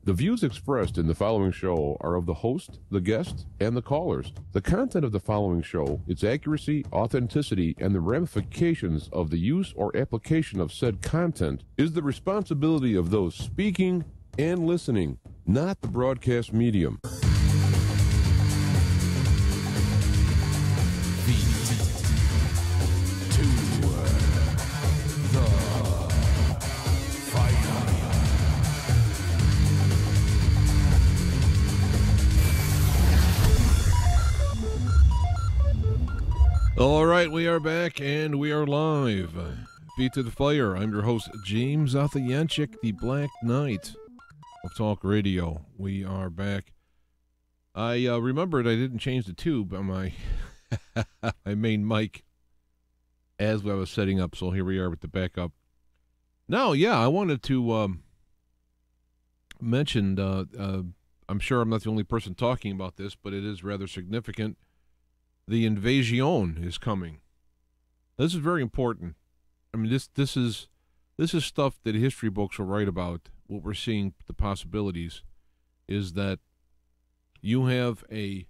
The views expressed in the following show are of the host, the guest, and the callers. The content of the following show, its accuracy, authenticity, and the ramifications of the use or application of said content is the responsibility of those speaking and listening, not the broadcast medium. All right, we are back and we are live. Feet to the fire. I'm your host, James Athayanchik, the Black Knight of Talk Radio. We are back. I remembered I didn't change the tube on my my main mic as I was setting up, so here we are with the backup. Now, yeah, I wanted to mention, I'm sure I'm not the only person talking about this, but it is rather significant. The invasion is coming. This is very important. I mean, this is stuff that history books will write about. What we're seeing, the possibilities, is that you have a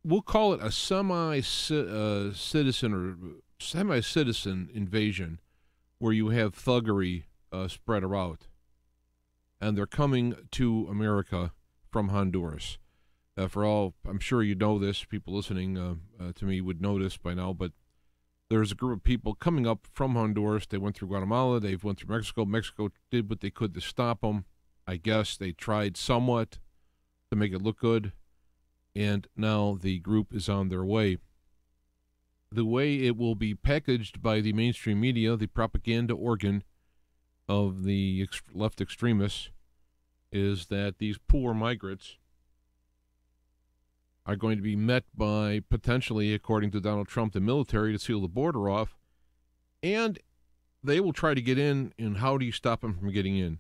we'll call it a semi-citizen invasion, where you have thuggery spread out, and they're coming to America from Honduras. For all, I'm sure you know this, people listening to me would know this by now, but there's a group of people coming up from Honduras. They went through Guatemala. They went through Mexico. Mexico did what they could to stop them. I guess they tried somewhat to make it look good, and now the group is on their way. The way it will be packaged by the mainstream media, the propaganda organ of the left extremists, is that these poor migrants are going to be met by, potentially, according to Donald Trump, the military to seal the border off, and they will try to get in, and how do you stop them from getting in?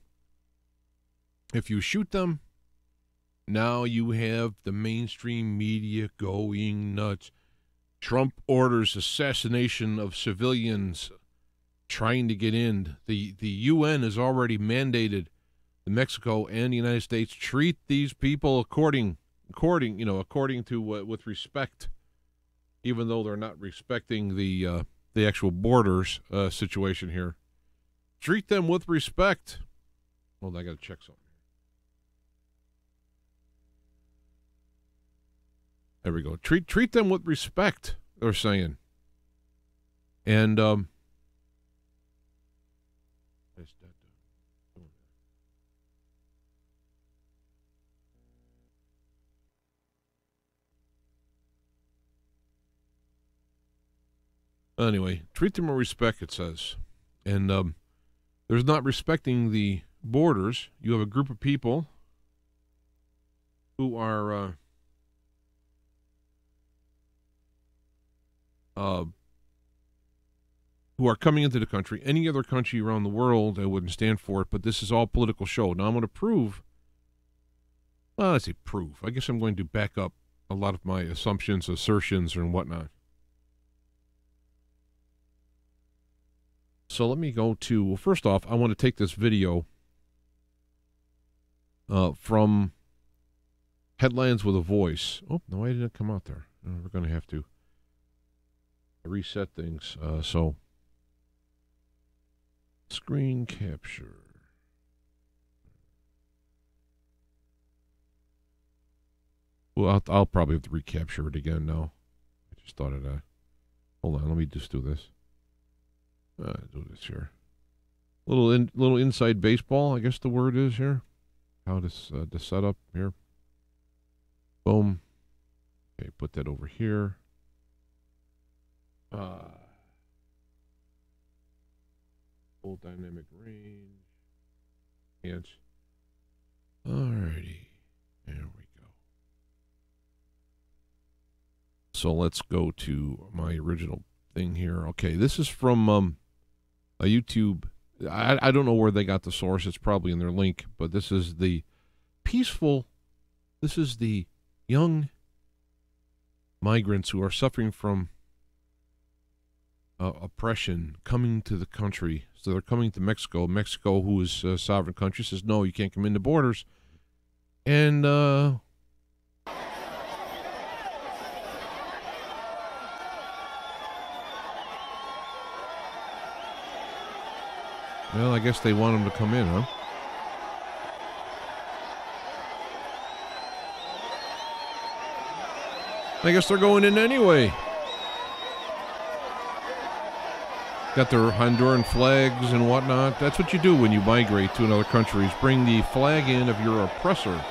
If you shoot them, now you have the mainstream media going nuts. Trump orders assassination of civilians trying to get in. The UN has already mandated Mexico and the United States treat these people according to with respect, even though they're not respecting the actual borders situation here. Treat them with respect. Well, I got to check something. There we go. Treat them with respect, they're saying. And anyway, treat them with respect, it says. And there's not respecting the borders. You have a group of people who are coming into the country. Any other country around the world, I wouldn't stand for it, but this is all political show. Now I'm going to prove, I say prove, I guess I'm going to back up a lot of my assumptions, assertions, and whatnot. So let me go to, well, first off, I want to take this video from Headlines with a Voice. Oh, no, I didn't come out there. We're going to have to reset things. So, screen capture. Well, I'll probably have to recapture it again now. I just thought it, hold on, let me just do this. Do this here. Little inside baseball, I guess the word is here. How to set up here. Boom. Okay, put that over here. Full dynamic range. Yes. Alrighty. There we go. So let's go to my original thing here. Okay, this is from a YouTube. I don't know where they got the source. It's probably in their link, but this is the young migrants who are suffering from oppression coming to the country. So they're coming to Mexico. Mexico, who is a sovereign country, says, no, you can't come in the borders. And well, I guess they want them to come in, huh? I guess they're going in anyway. Got their Honduran flags and whatnot. That's what you do when you migrate to another country, is bring the flag in of your oppressor.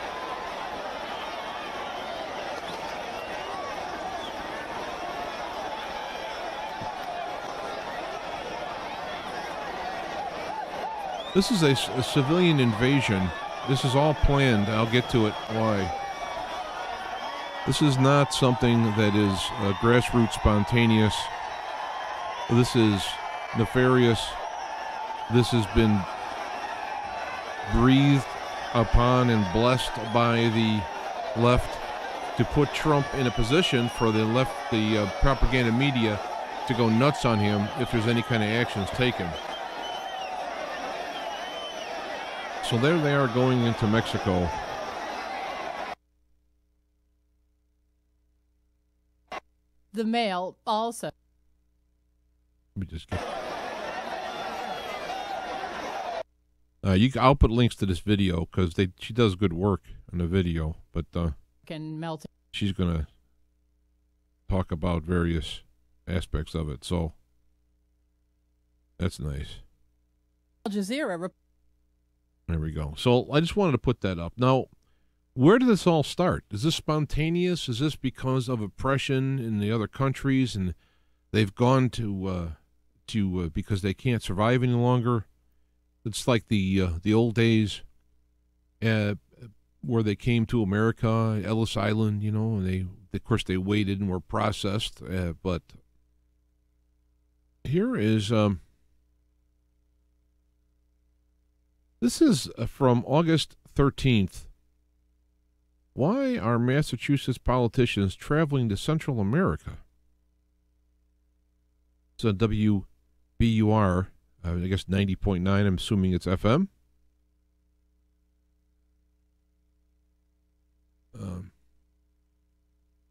This is a civilian invasion. This is all planned. I'll get to it. Why? This is not something that is grassroots spontaneous. This is nefarious. This has been breathed upon and blessed by the left to put Trump in a position for the left, the propaganda media, to go nuts on him if there's any kind of actions taken. So there they are going into Mexico. The mail also. Let me just get. I'll put links to this video because she does good work in the video, but can melt. She's gonna talk about various aspects of it. So that's nice. Al Jazeera. There we go. So I just wanted to put that up. Now, where did this all start? Is this spontaneous? Is this because of oppression in the other countries and they've gone to because they can't survive any longer? It's like the old days where they came to America, Ellis Island, and of course they waited and were processed. But here is this is from August 13th. Why are Massachusetts politicians traveling to Central America? It's a WBUR, I guess 90.9, I'm assuming it's FM.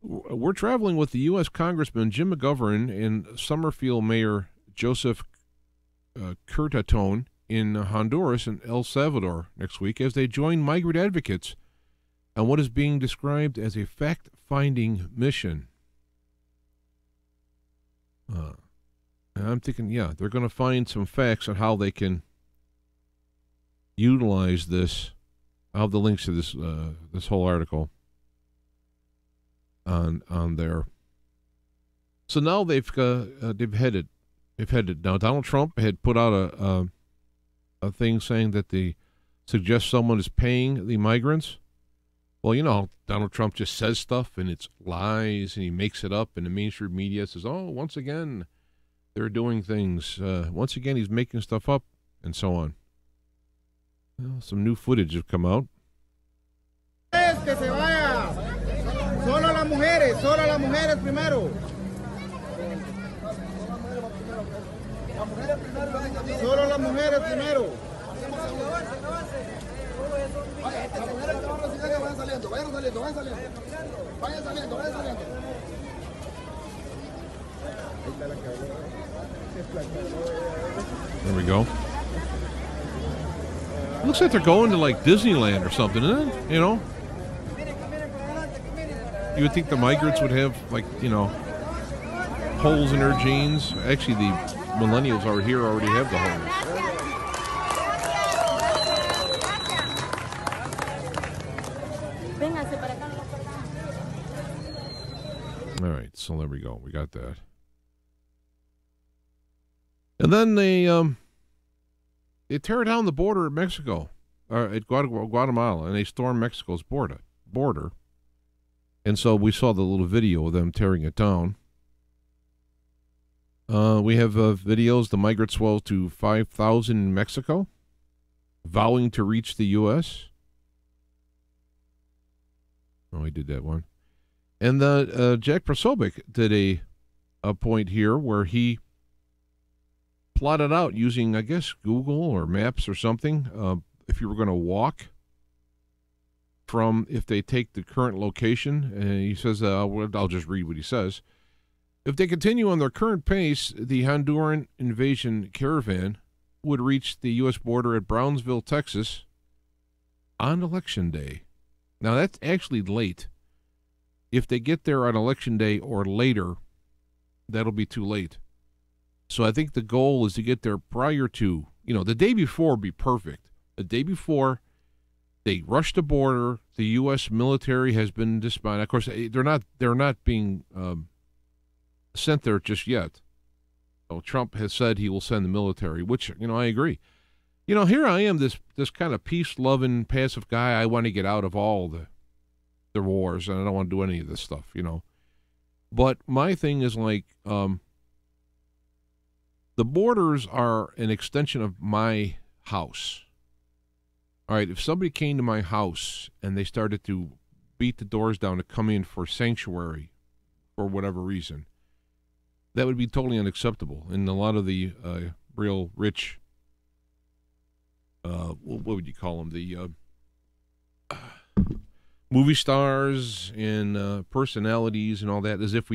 We're traveling with the U.S. Congressman Jim McGovern and Summerfield Mayor Joseph Kranton in Honduras and El Salvador next week as they join migrant advocates on what is being described as a fact-finding mission. And I'm thinking, yeah, they're going to find some facts on how they can utilize this. I'll have the links to this this whole article on there. So now they've headed. Now Donald Trump had put out a thing saying that they suggest someone is paying the migrants. Well, Donald Trump just says stuff and it's lies and he makes it up, and the mainstream media says, oh, once again, they're doing things. Once again, he's making stuff up and so on. Well, some new footage have come out. Que se vaya. Solo las mujeres primero. Solo las mujeres primero. Vayan saliendo. There we go. Looks like they're going to like Disneyland or something, isn't it? You would think the migrants would have holes in their jeans. Actually, the millennials over here already have the holes. All right, so there we go. We got that. And then they tear down the border at Mexico, or at Guatemala, and they storm Mexico's border. And so we saw the little video of them tearing it down. We have videos. The migrants swell to 5,000 in Mexico, vowing to reach the U.S. Oh, he did that one. And Jack Posobiec did a point here where he plot it out using, I guess, Google or Maps or something. If you were going to walk from, if they take the current location, he says, I'll just read what he says. If they continue on their current pace, the Honduran invasion caravan would reach the U.S. border at Brownsville, Texas, on Election Day. Now, that's actually late. If they get there on Election Day or later, that'll be too late. So I think the goal is to get there prior to, the day before would be perfect. The day before, they rush the border. The U.S. military has been disbanded. Of course, they're not being sent there just yet. So Trump has said he will send the military, which, I agree. Here I am, this kind of peace-loving, passive guy. I want to get out of all the wars, and I don't want to do any of this stuff, But my thing is like, the borders are an extension of my house. All right, if somebody came to my house and they started to beat the doors down to come in for sanctuary for whatever reason, that would be totally unacceptable. And a lot of the real rich, what would you call them? The movie stars and personalities and all that, as if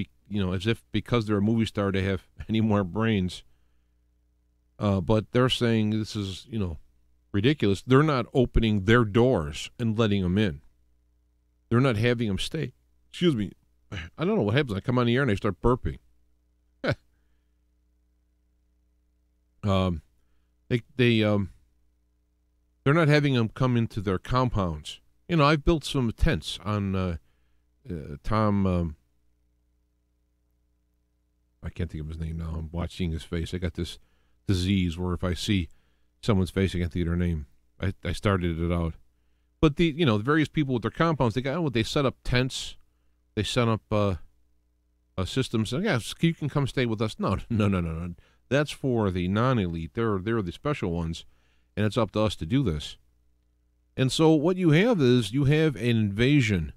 because they're a movie star, they have any more brains. But they're saying this is, ridiculous. They're not opening their doors and letting them in. They're not having them stay. Excuse me. I don't know what happens. I come on the air and I start burping. They're not having them come into their compounds. I've built some tents on Tom. I can't think of his name now. I'm watching his face. I got this disease where if I see someone's face, I can't think of their name. I started it out. But the various people with their compounds, they set up tents. They set up systems. Yes, you can come stay with us. No. That's for the non-elite. They're the special ones, and it's up to us to do this. And so what you have is an invasion.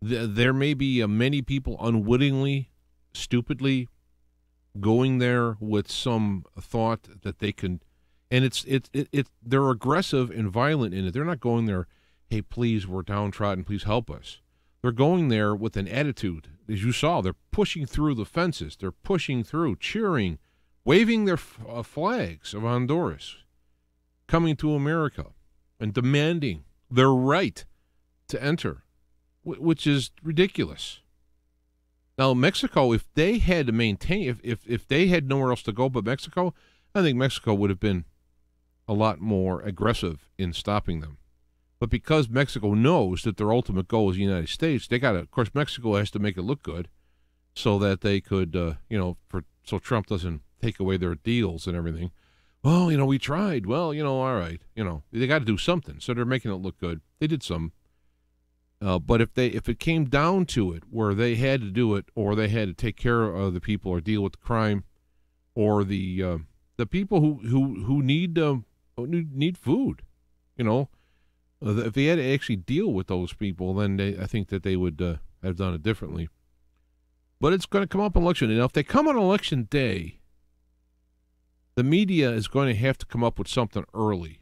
There may be many people unwittingly, stupidly going there with some thought that they can, and they're aggressive and violent in it. They're not going there, hey, please, we're downtrodden, please help us. They're going there with an attitude. As you saw, they're pushing through the fences. They're pushing through, cheering, waving their flags of Honduras, coming to America and demanding their right to enter, which is ridiculous. Now, Mexico, if they had to maintain, if they had nowhere else to go but Mexico, I think Mexico would have been a lot more aggressive in stopping them. But because Mexico knows that their ultimate goal is the United States, of course, Mexico has to make it look good so that they could, so Trump doesn't take away their deals and everything. Well, we tried. Well, all right. They got to do something. So they're making it look good. They did some. But if it came down to it, where they had to do it, or they had to take care of the people, or deal with the crime, or the people who need food, if they had to actually deal with those people, then I think that they would have done it differently. But it's going to come up on election day. Now, if they come on election day, the media is going to have to come up with something early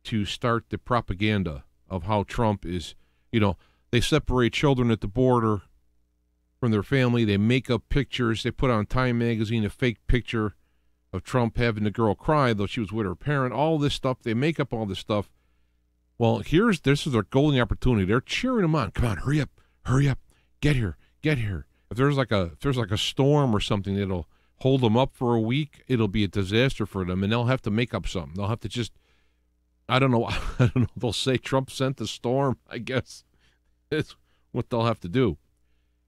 to start the propaganda of how Trump is, they separate children at the border from their family. They make up pictures. They put on Time magazine a fake picture of Trump having the girl cry, though she was with her parent. All this stuff. They make up all this stuff. Well, this is their golden opportunity. They're cheering them on. Come on, hurry up, get here. If there's like a storm or something that'll hold them up for a week, it'll be a disaster for them, and they'll have to make up something. They'll have to just, I don't know. They'll say Trump sent the storm. I guess it's what they'll have to do.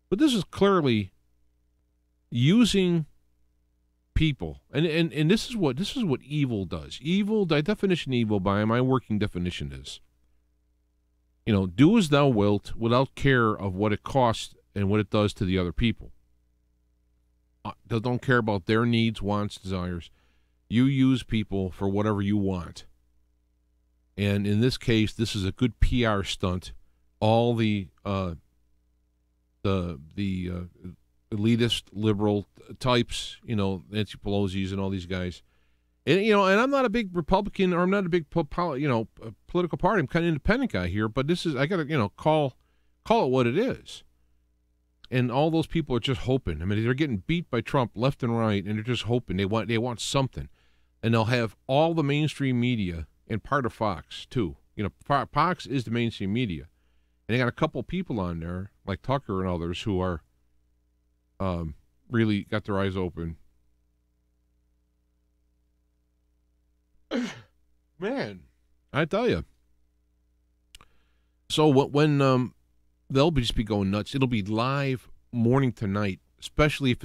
But this is clearly using people, and this is what evil does. Evil, the definition of evil by my working definition is, do as thou wilt without care of what it costs and what it does to the other people. They don't care about their needs, wants, desires. You use people for whatever you want. And in this case, this is a good PR stunt. All the elitist liberal types, Nancy Pelosi's and all these guys. And, and I'm not a big Republican, or I'm not a big, political party. I'm kind of an independent guy here, but I got to, call it what it is. And all those people are just hoping. I mean, they're getting beat by Trump left and right, and they're just hoping. They want something. And they'll have all the mainstream media and part of Fox, too. Fox is the mainstream media. And they got a couple people on there, like Tucker and others, who are really got their eyes open. Man, I tell you. So when they'll just be going nuts. It'll be live morning to night, especially if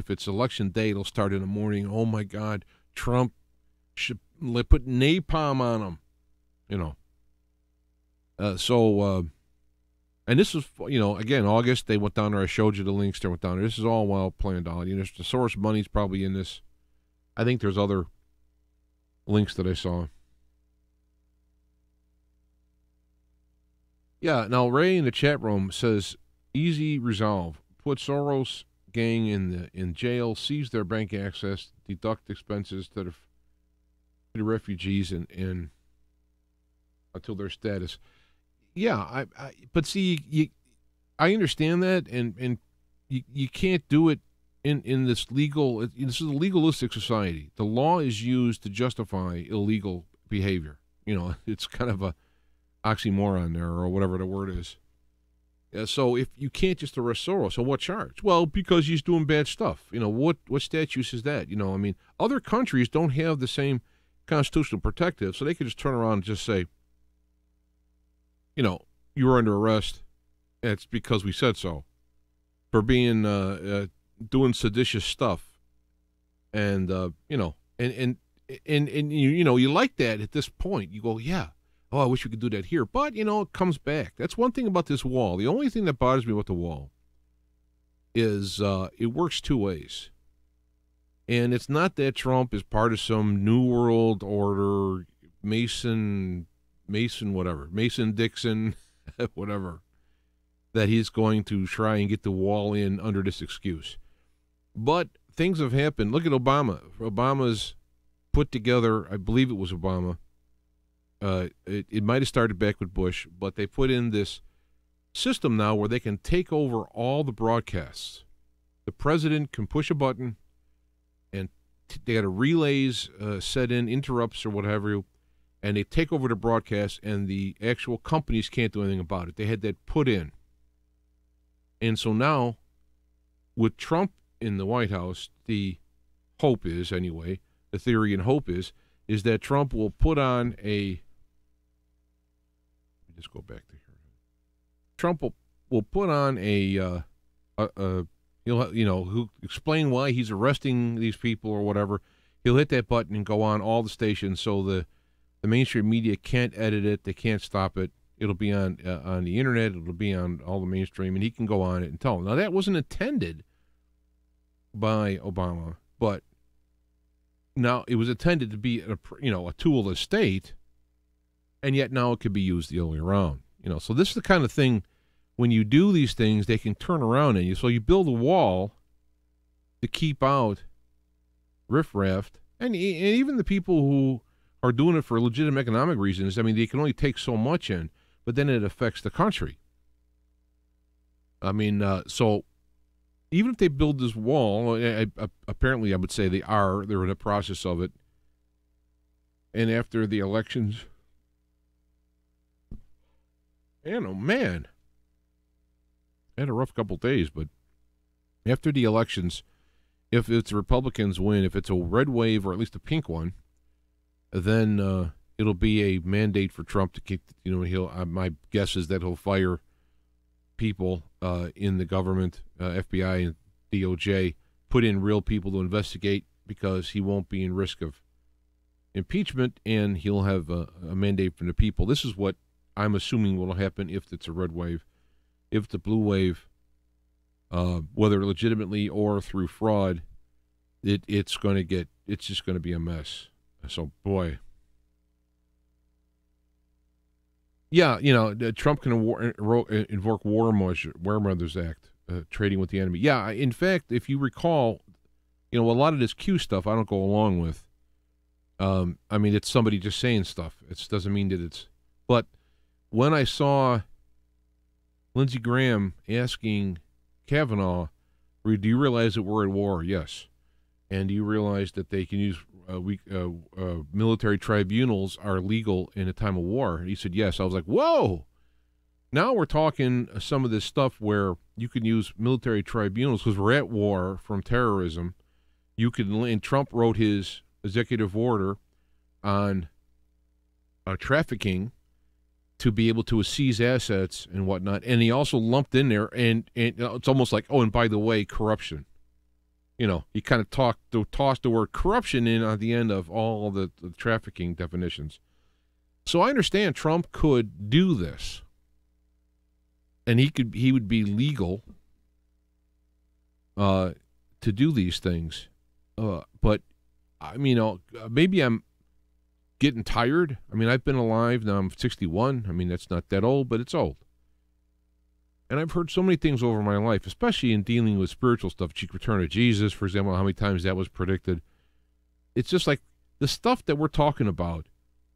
it's election day. It'll start in the morning. Oh my God, Trump should put napalm on him. And this is, again, August, they went down there. I showed you the links. They went down there. This is all well planned out. The source money's probably in this. I think there's other links that I saw. Yeah, now Ray in the chat room says, easy resolve. Put Soros gang in jail, seize their bank access, deduct expenses to the refugees and until their status. Yeah, but see, I understand that, and you can't do it in this legal. This is a legalistic society. The law is used to justify illegal behavior. It's kind of a oxymoron there, or whatever the word is. So if you can't just arrest Soros, on what charge? Well, because he's doing bad stuff. What statute is that? Other countries don't have the same constitutional protective, so they could just turn around and just say, you're under arrest. It's because we said so, for being doing seditious stuff, and you like that at this point. You go, yeah. Oh, I wish we could do that here. But, it comes back. That's one thing about this wall. The only thing that bothers me with the wall is it works two ways. And it's not that Trump is part of some New World Order, Mason whatever, Mason-Dixon, whatever, that he's going to try and get the wall in under this excuse. But things have happened. Look at Obama. Obama's put together, I believe it was Obama, it might have started back with Bush, but they put in this system now where they can take over all the broadcasts. The president can push a button, and they got relays set in, interrupts or whatever, and they take over the broadcast, and the actual companies can't do anything about it. They had that put in. And so now, with Trump in the White House, the hope is, anyway, the theory and hope is that Trump will put on a... Let me just go back to here. Trump will put on he'll explain why he's arresting these people or whatever. He'll hit that button and go on all the stations, so the mainstream media can't edit it. They can't stop it. It'll be on the internet. It'll be on all the mainstream, and he can go on it and tell them. Now, that wasn't intended by Obama, but now it was intended to be a tool of the state, and yet now it could be used the other way around. So this is the kind of thing, when you do these things, they can turn around on you. So you build a wall to keep out riffraff, and even the people who are doing it for legitimate economic reasons. I mean, they can only take so much in, but then it affects the country. I mean, so even if they build this wall, apparently I would say they're in the process of it. And after the elections, man, I had a rough couple days, but after the elections, if it's Republicans win, if it's a red wave or at least a pink one, then it'll be a mandate for Trump to keep, my guess is that he'll fire people in the government, FBI and DOJ, put in real people to investigate, because he won't be in risk of impeachment, and he'll have a mandate from the people. This is what I'm assuming will happen if it's a red wave. If the blue wave, whether legitimately or through fraud, it's just going to be a mess. So, boy. Yeah, Trump can invoke War Mothers Act trading with the enemy. Yeah, in fact, if you recall, a lot of this Q stuff I don't go along with. I mean, it's somebody just saying stuff. It doesn't mean that it's... But when I saw Lindsey Graham asking Kavanaugh, do you realize that we're at war? Yes. And do you realize that they can use military tribunals are legal in a time of war? And he said, yes. I was like, whoa! Now we're talking some of this stuff where you can use military tribunals because we're at war from terrorism. And Trump wrote his executive order on trafficking to be able to seize assets and whatnot. And he also lumped in there, and it's almost like, oh, and by the way, corruption. He kind of tossed the word corruption in at the end of all the trafficking definitions. So I understand Trump could do this. And he would be legal to do these things. But, I mean, maybe I'm getting tired. I mean, I've been alive. Now I'm 61. I mean, that's not that old, but it's old. And I've heard so many things over my life, especially in dealing with spiritual stuff. The return of Jesus, for example, how many times that was predicted. It's just like the stuff that we're talking about.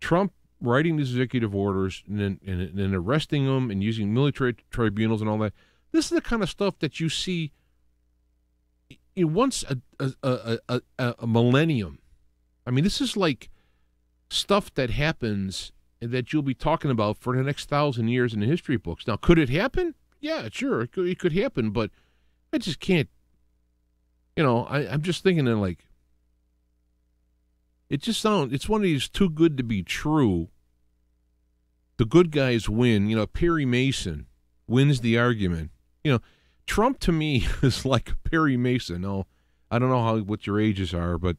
Trump writing these executive orders and then arresting them and using military tribunals and all that. This is the kind of stuff that you see once a millennium. I mean, this is like stuff that happens and that you'll be talking about for the next 1,000 years in the history books. Now, could it happen? Yeah, sure, it could happen, but I just can't. I'm just thinking that, like, it's one of these too good to be true. The good guys win. Perry Mason wins the argument. Trump to me is like Perry Mason. No, I don't know what your ages are, but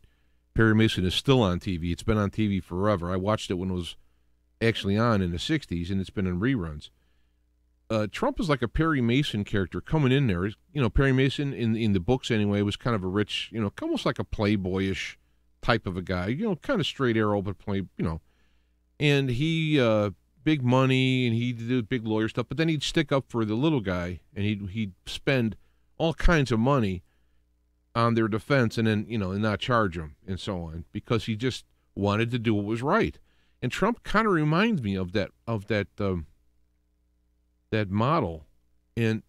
Perry Mason is still on TV. It's been on TV forever. I watched it when it was actually on in the 60s, and it's been in reruns. Trump is like a Perry Mason character coming in there. Perry Mason, in the books anyway, was kind of a rich, almost like a playboyish type of a guy, kind of straight arrow, but and he, big money, and he did big lawyer stuff, but then he'd stick up for the little guy, and he'd spend all kinds of money on their defense, and then, and not charge them, and so on, because he just wanted to do what was right. And Trump kind of reminds me of that model, and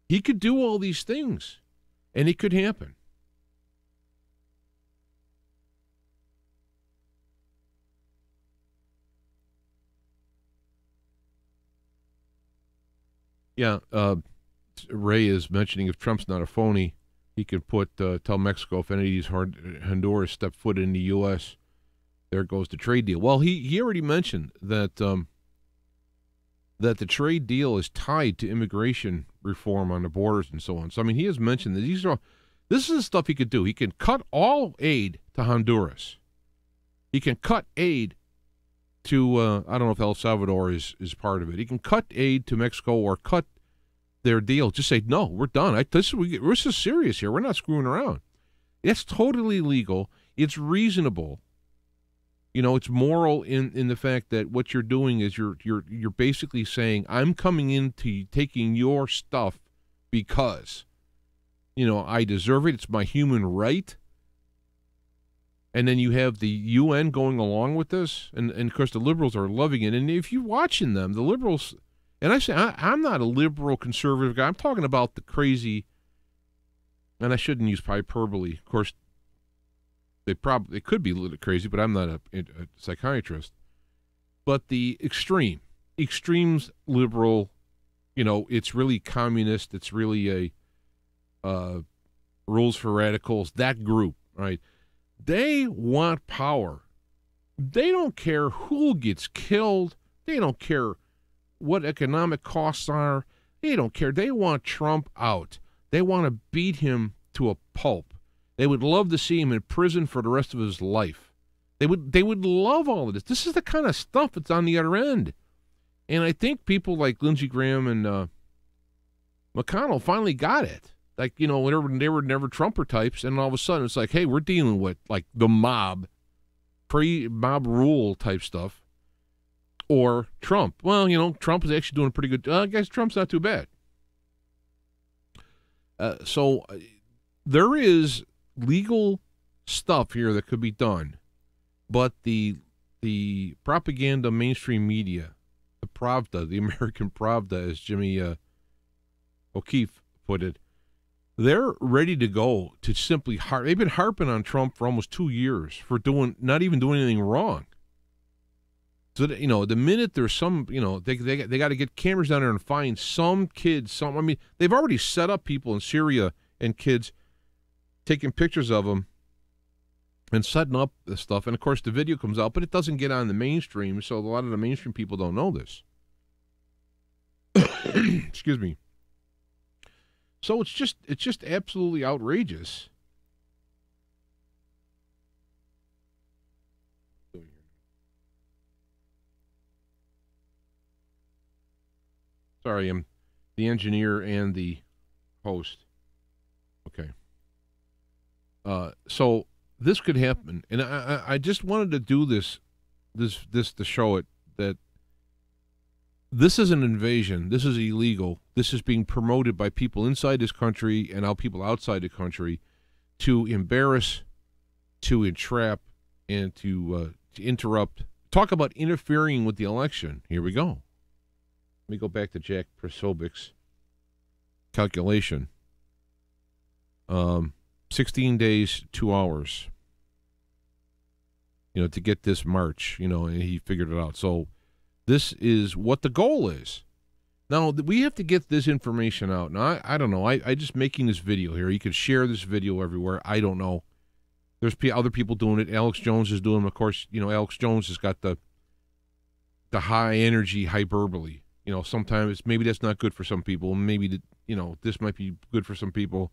he could do all these things, and it could happen. Yeah, Ray is mentioning if Trump's not a phony, he could tell Mexico if any of these Honduras step foot in the U.S., there goes the trade deal. Well, he already mentioned that that the trade deal is tied to immigration reform on the borders and so on. So, I mean, he has mentioned that this is the stuff he could do. He can cut all aid to Honduras. He can cut aid to, I don't know if El Salvador is part of it. He can cut aid to Mexico or cut their deal. Just say, no, we're done. This is serious here. We're not screwing around. It's totally legal. It's reasonable. It's moral in the fact that what you're doing is you're basically saying, I'm coming into taking your stuff because, I deserve it. It's my human right. And then you have the UN going along with this, and of course the liberals are loving it. And if you're watching them, the liberals, and I say I'm not a liberal conservative guy. I'm talking about the crazy, and I shouldn't use hyperbole. Of course, they could be a little crazy, but I'm not a psychiatrist. But the extremes liberal, it's really communist. It's really a rules for radicals. That group, right? They want power. They don't care who gets killed. They don't care what economic costs are. They don't care. They want Trump out. They want to beat him to a pulp. They would love to see him in prison for the rest of his life. They would love all of this. This is the kind of stuff that's on the other end. And I think people like Lindsey Graham and McConnell finally got it. Like, they were never Trumper types, and all of a sudden it's like, hey, we're dealing with, like, the mob, pre-mob rule type stuff, or Trump. Well, Trump is actually doing pretty good. I guess Trump's not too bad. So there is legal stuff here that could be done, but the propaganda mainstream media, the Pravda, the American Pravda, as Jimmy O'Keefe put it, they're ready to go to simply they've been harping on Trump for almost 2 years for not even doing anything wrong. So that, the minute there's some, they got to get cameras down there and find some kids. I mean, they've already set up people in Syria and kids taking pictures of them and setting up this stuff. And of course, the video comes out, but it doesn't get on the mainstream. So a lot of the mainstream people don't know this. Excuse me. So it's just absolutely outrageous. Sorry, I'm the engineer and the host. Okay. So this could happen, and I just wanted to do this to show it that this is an invasion. This is illegal. This is being promoted by people inside this country and now people outside the country to embarrass, to entrap, and to interrupt. Talk about interfering with the election. Here we go. Let me go back to Jack Prosobic's calculation. 16 days, 2 hours. To get this march, and he figured it out. So this is what the goal is. Now, we have to get this information out. Now, I don't know. I just making this video here. You could share this video everywhere. I don't know. There's other people doing it. Alex Jones is doing them. Of course, Alex Jones has got the high-energy hyperbole. Sometimes maybe that's not good for some people. Maybe, this might be good for some people.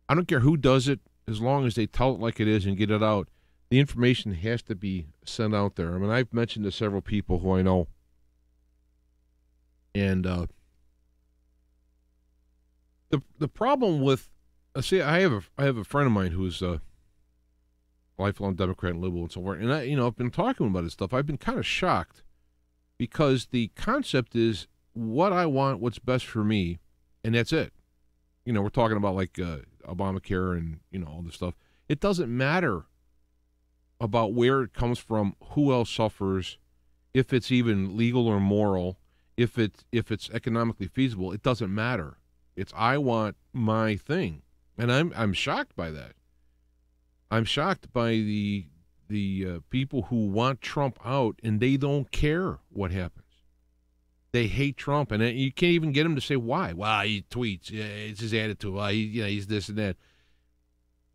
I don't care who does it, as long as they tell it like it is and get it out. The information has to be sent out there. I mean, I've mentioned to several people who I know, and the problem with, I have a friend of mine who's a lifelong Democrat and liberal and so forth, and I've been talking about this stuff. I've been kind of shocked because the concept is what I want, what's best for me, and that's it. We're talking about like Obamacare and all this stuff. It doesn't matter about where it comes from, who else suffers, if it's even legal or moral, if it's economically feasible. It doesn't matter. It's I want my thing, and I'm shocked by that. I'm shocked by the people who want Trump out and they don't care what happens. They hate Trump, and you can't even get him to say why. Well, he tweets. Yeah, it's his attitude. Well, he's this and that.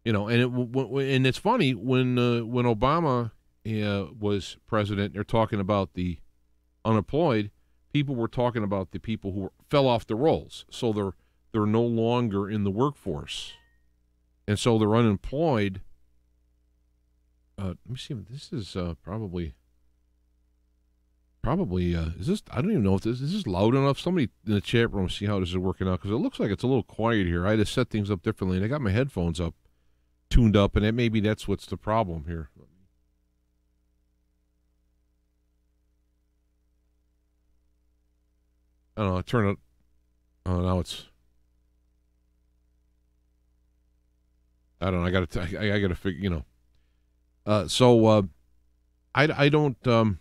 And it's funny when Obama was president, they're talking about the unemployed. People were talking about the people who fell off the rolls, so they're no longer in the workforce, and so they're unemployed. Let me see. This is probably. Is this? I don't even know if this is loud enough. Somebody in the chat room see how this is working out, because it looks like it's a little quiet here. I had to set things up differently, and I got my headphones tuned up, and maybe that's what's the problem here. I don't know. I turn it. Oh, now it's. I don't know. I got to figure. I don't.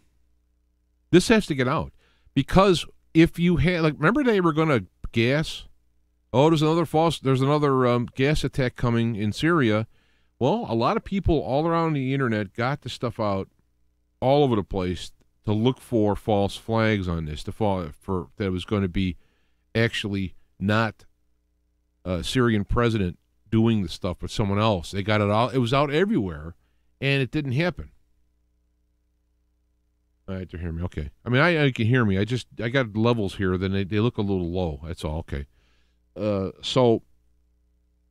This has to get out, because if you had, remember they were going to gas? Oh, there's another gas attack coming in Syria. Well, a lot of people all around the internet got the stuff out all over the place to look for false flags on this, that it was going to be actually not a Syrian president doing the stuff, but someone else. They got it out. It was out everywhere, and it didn't happen. All right, to hear me. Okay. I mean, I can hear me. I got levels here. Then they look a little low. That's all. Okay. So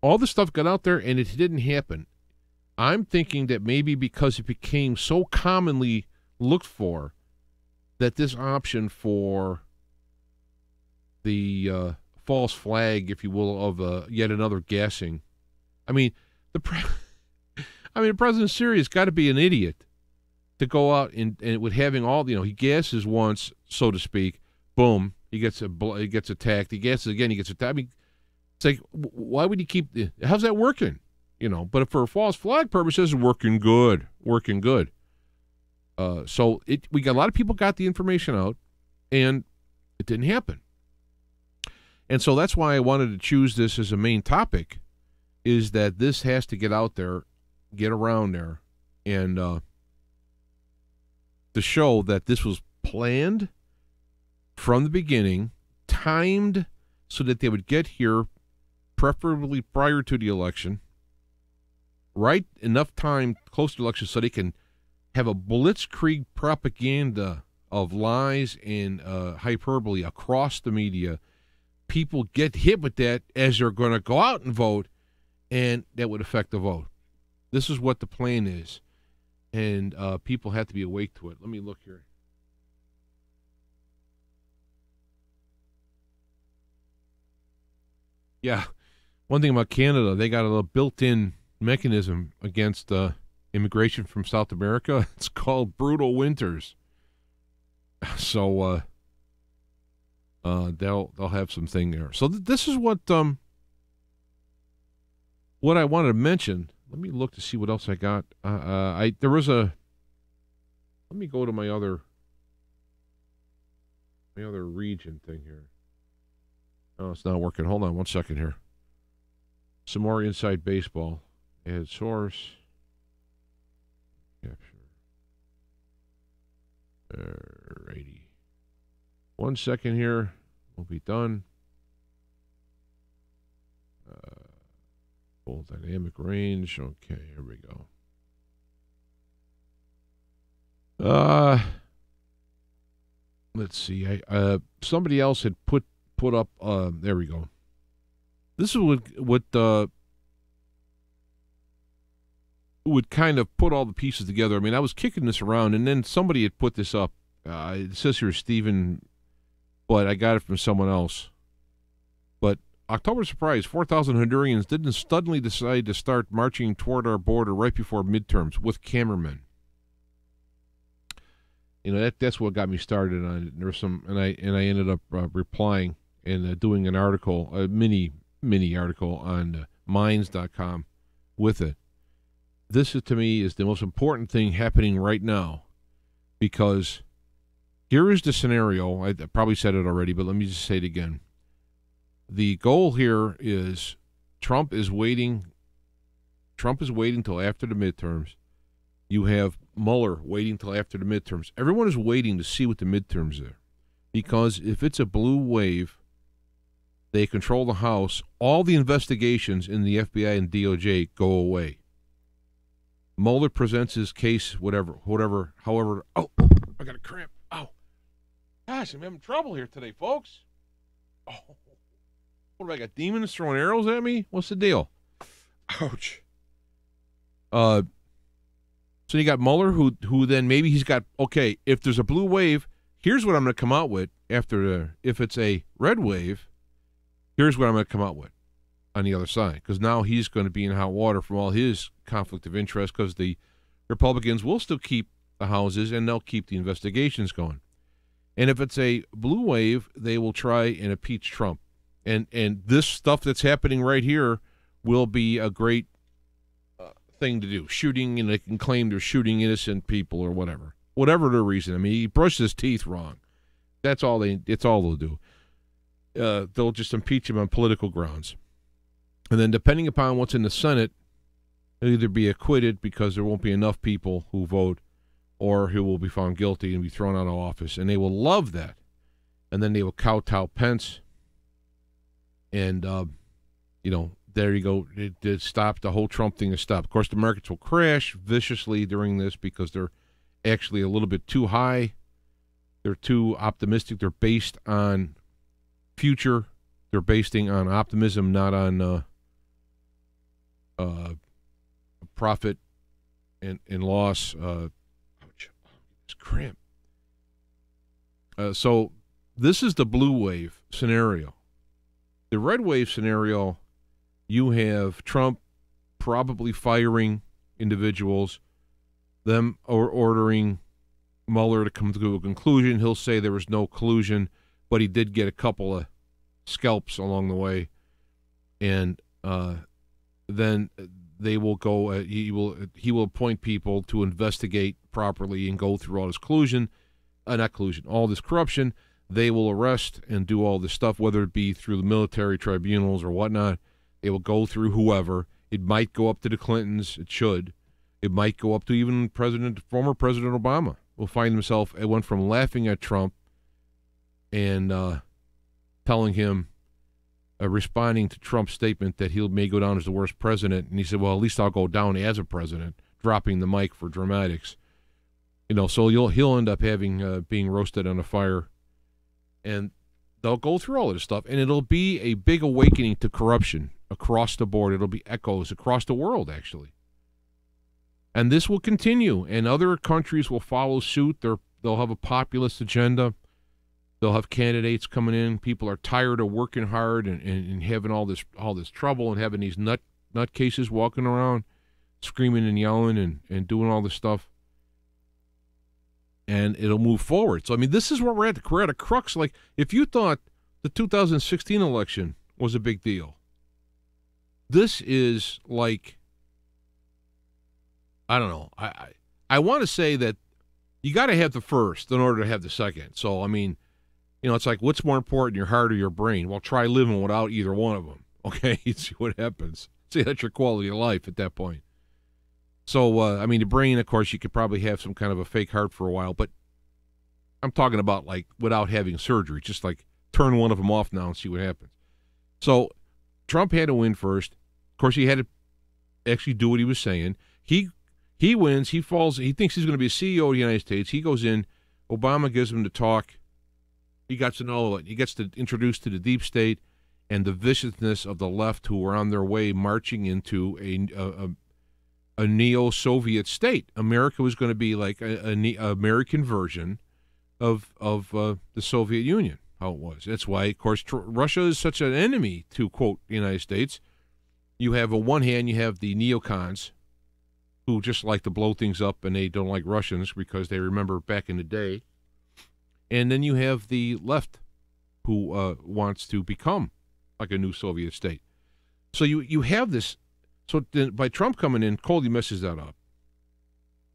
all the stuff got out there, and it didn't happen. I'm thinking that maybe because it became so commonly looked for, that this option for the false flag, if you will, of yet another gassing. I mean, the president of Syria's got to be an idiot to go out and with having all, he gasses once, so to speak, boom, he gets attacked. He gasses again, he gets attacked. I mean, It's like, why would you keep? How's that working? But for false flag purposes, working good. So we got a lot of people got the information out, and it didn't happen. And so that's why I wanted to choose this as a main topic, is that this has to get out there, get around there, and to show that this was planned from the beginning, timed so that they would get here preferably prior to the election, right enough time close to the election so they can have a blitzkrieg propaganda of lies and hyperbole across the media. People get hit with that as they're going to go out and vote, and that would affect the vote. This is what the plan is, and people have to be awake to it. Let me look here. Yeah, one thing about Canada, they got a little built-in mechanism against immigration from South America. It's called brutal winters. So they'll have some thing there. So this is what I wanted to mention. Let me look to see what else I got. Let me go to my other region thing here. Oh, it's not working. Hold on one second here. Some more inside baseball. Add source. Capture. Alrighty. 1 second here. We'll be done. Full dynamic range. Okay, here we go. Let's see. Somebody else had put up. There we go. This is what would kind of put all the pieces together. I mean, I was kicking this around, and then somebody had put this up. It says here Stephen, but I got it from someone else. But October surprise, 4,000 Hondurans didn't suddenly decide to start marching toward our border right before midterms with cameramen. That's what got me started on it. There was some, and I ended up replying and doing an article, a mini article on minds.com with it. This to me is the most important thing happening right now, because here is the scenario. I probably said it already, but let me just say it again. The goal here is Trump is waiting till after the midterms. You have Mueller waiting till after the midterms. Everyone is waiting to see what the midterms are, because if it's a blue wave, they control the House. All the investigations in the FBI and DOJ go away. Mueller presents his case, however. Oh, I got a cramp. Oh, gosh, I'm having trouble here today, folks. Oh, what do I got? Demons throwing arrows at me? What's the deal? Ouch. So you got Mueller, who then maybe he's got, okay, if there's a blue wave, here's what I'm going to come out with after. If it's a red wave, here's what I'm going to come out with on the other side, because now he's going to be in hot water from all his conflict of interest, because the Republicans will still keep the houses and they'll keep the investigations going. And if it's a blue wave, they will try and impeach Trump. And this stuff that's happening right here will be a great thing to do. Shooting, and they can claim they're shooting innocent people or whatever the reason. I mean, he brushed his teeth wrong. It's all they'll do. They'll just impeach him on political grounds. And then depending upon what's in the Senate, he'll either be acquitted because there won't be enough people who vote, or he will be found guilty and be thrown out of office. And they will love that. And then they will kowtow Pence. And, there you go. It stopped. The whole Trump thing is stopped. Of course, the markets will crash viciously during this because they're actually a little bit too high. They're too optimistic. They're based on future. They're basing on optimism, not on profit and loss. Ouch. It's cramp. So this is the blue wave scenario. The red wave scenario, you have Trump probably firing individuals, them or ordering Mueller to come to a conclusion. He'll say there was no collusion, but he did get a couple of scalps along the way. and then they will go. He will appoint people to investigate properly and go through all this all this corruption. They will arrest and do all this stuff, whether it be through the military tribunals or whatnot. They will go through whoever. It might go up to the Clintons. It should. It might go up to even former President Obama. Will find himself. It went from laughing at Trump and telling him, responding to Trump's statement that he may go down as the worst president, and he said, "Well, at least I'll go down as a president," dropping the mic for dramatics. So he'll end up having being roasted on a fire, and they'll go through all of this stuff, and it'll be a big awakening to corruption across the board. It'll be echoes across the world, actually. And this will continue, and other countries will follow suit. They'll have a populist agenda. They'll have candidates coming in. People are tired of working hard and having all this trouble and having these nutcases walking around, screaming and yelling and doing all this stuff. And it'll move forward. So, I mean, this is where we're at. We're at a crux. Like, if you thought the 2016 election was a big deal, this is like, I don't know. I want to say that you got to have the first in order to have the second. So, I mean, it's like, what's more important, your heart or your brain? Well, try living without either one of them, okay? See what happens. See, that's your quality of life at that point. So, I mean, the brain, of course, you could probably have some kind of a fake heart for a while, but I'm talking about, like, without having surgery, just like turn one of them off now and see what happens. So, Trump had to win first. Of course, he had to actually do what he was saying. He wins, he falls, he thinks he's going to be a CEO of the United States. He goes in, Obama gives him the talk. He gets to know it. He gets to introduce to the deep state and the viciousness of the left, who were on their way marching into a neo-Soviet state. America was going to be like an American version of the Soviet Union, how it was. That's why, of course, Russia is such an enemy to, quote, the United States. You have, on one hand, you have the neocons, who just like to blow things up, and they don't like Russians because they remember back in the day. And then you have the left, who wants to become like a new Soviet state. So you have this. So then by Trump coming in, Coley messes that up.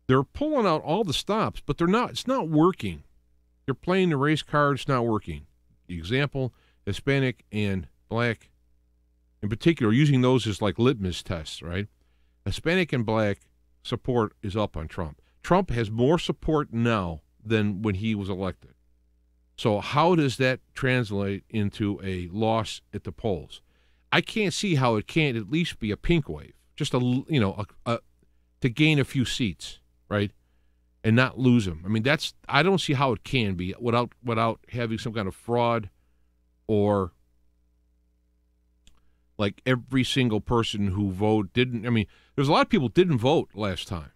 They're pulling out all the stops, but they're not. It's not working. They're playing the race card. It's not working. The example, Hispanic and black, in particular, using those as like litmus tests, right? Hispanic and black support is up on Trump. Trump has more support now than when he was elected. So how does that translate into a loss at the polls? I can't see how it can't at least be a pink wave, just to gain a few seats, right, and not lose them. I mean, I don't see how it can be without having some kind of fraud, or like every single person who voted didn't. I mean, there's a lot of people didn't vote last time.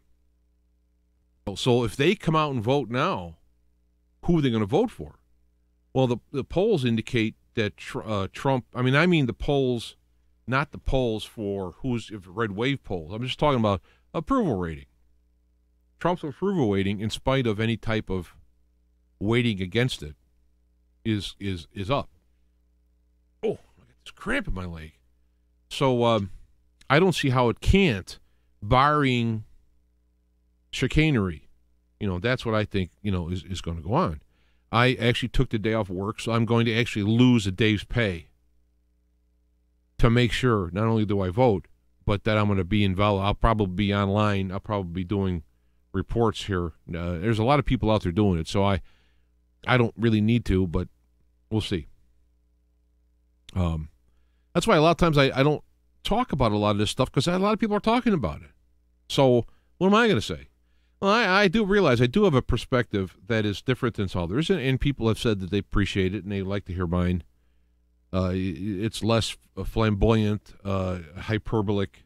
So if they come out and vote now, who are they going to vote for? Well, the polls indicate that Trump, I mean the polls, not the polls for red wave polls. I'm just talking about approval rating. Trump's approval rating, in spite of any type of weighting against it, is up. Oh, I got this cramp in my leg. So I don't see how it can't, barring chicanery. That's what I think, is going to go on. I actually took the day off work, so I'm going to actually lose a day's pay to make sure not only do I vote, but that I'm going to be involved. I'll probably be online. I'll probably be doing reports here. There's a lot of people out there doing it, so I don't really need to, but we'll see. That's why a lot of times I don't talk about a lot of this stuff, because a lot of people are talking about it. So what am I going to say? Well, I do realize I do have a perspective that is different than others, and people have said that they appreciate it and they like to hear mine. It's less flamboyant, hyperbolic.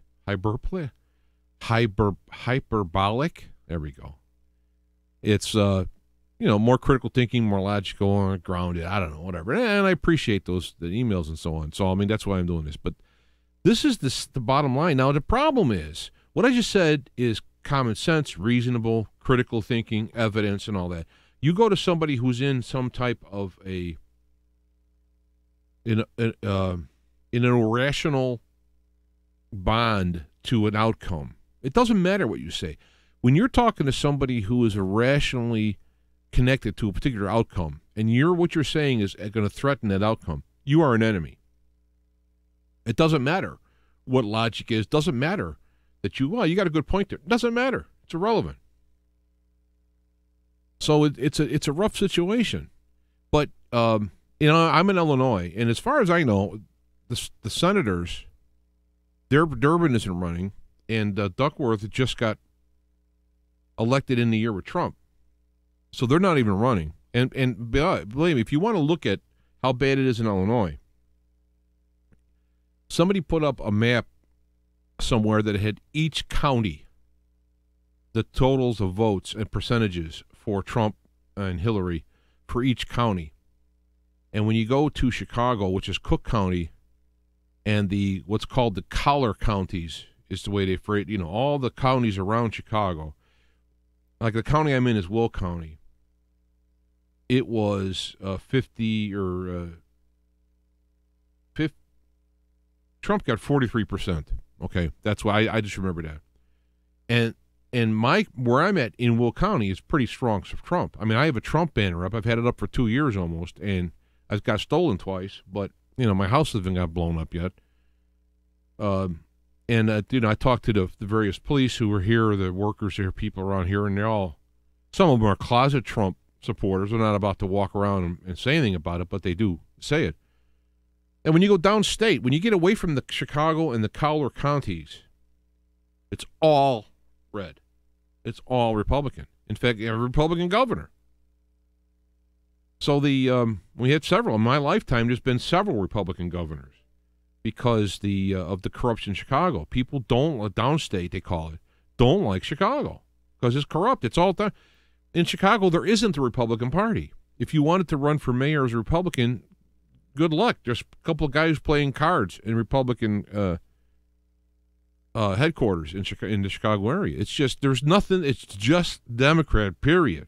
There we go. It's more critical thinking, more logical, grounded. I don't know, whatever. And I appreciate the emails and so on. So I mean, that's why I'm doing this. But this is the bottom line. Now the problem is what I just said is common sense, reasonable, critical thinking, evidence, and all that. You go to somebody who's in some type of in in an irrational bond to an outcome. It doesn't matter what you say. When you're talking to somebody who is irrationally connected to a particular outcome, and what you're saying is going to threaten that outcome, you are an enemy. It doesn't matter what logic is. Doesn't matter that you got a good point there. It doesn't matter. It's irrelevant. So it's a rough situation. But I'm in Illinois, and as far as I know, the senators, Durbin isn't running, and Duckworth just got elected in the year with Trump. So they're not even running. And believe me, if you want to look at how bad it is in Illinois, somebody put up a map somewhere that had each county, the totals of votes and percentages for Trump and Hillary for each county. And when you go to Chicago, which is Cook County, and what's called the collar counties is the way they phrase, all the counties around Chicago. Like the county I'm in is Will County. It was 50 or 50. Trump got 43%. Okay, that's why I just remember that. And where I'm at in Will County is pretty strong for Trump. I mean, I have a Trump banner up. I've had it up for 2 years almost, and I've got stolen twice. But my house hasn't got blown up yet. I talked to the various police who were here, the workers here, people around here, and some of them are closet Trump supporters. They're not about to walk around and say anything about it, but they do say it. And when you go downstate, when you get away from the Chicago and the collar counties, it's all red. It's all Republican. In fact, you have a Republican governor. So we had several. In my lifetime, there's been several Republican governors because of the corruption in Chicago. People downstate, they call it, don't like Chicago because it's corrupt. It's all done. In Chicago, there isn't a Republican Party. If you wanted to run for mayor as a Republican, good luck. There's a couple of guys playing cards in Republican headquarters in the Chicago area. It's just, there's nothing. It's just Democrat, period.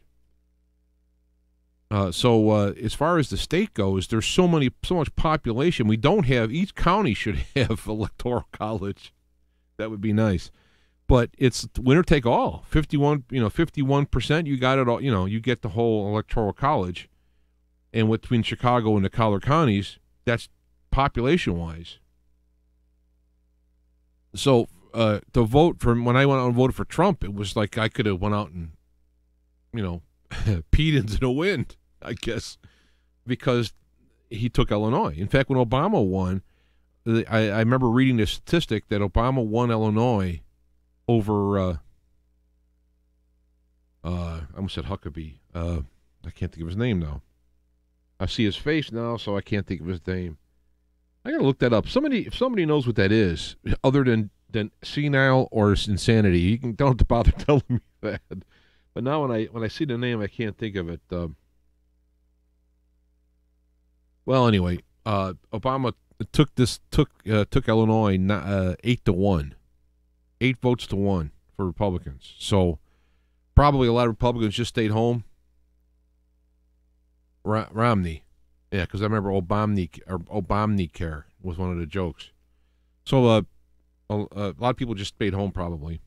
So as far as the state goes, there's so much population. We don't have, each county should have electoral college. That would be nice. But it's winner take all. 51%, you got it all, you get the whole electoral college. And between Chicago and the collar counties, that's population-wise. So to vote for, when I went out and voted for Trump, it was like I could have went out and, peed into the wind, I guess, because he took Illinois. In fact, when Obama won, I remember reading the statistic that Obama won Illinois over, I almost said Huckabee. I can't think of his name now. I see his face now, so I can't think of his name. I got to look that up. If somebody knows what that is, other than senile or insanity, you don't have to bother telling me that. But now when I see the name, I can't think of it. Well, anyway, Obama took Illinois 8-1, 8 votes to 1 for Republicans. So probably a lot of Republicans just stayed home. Romney, yeah, because I remember Obamacare was one of the jokes. So a lot of people just stayed home probably.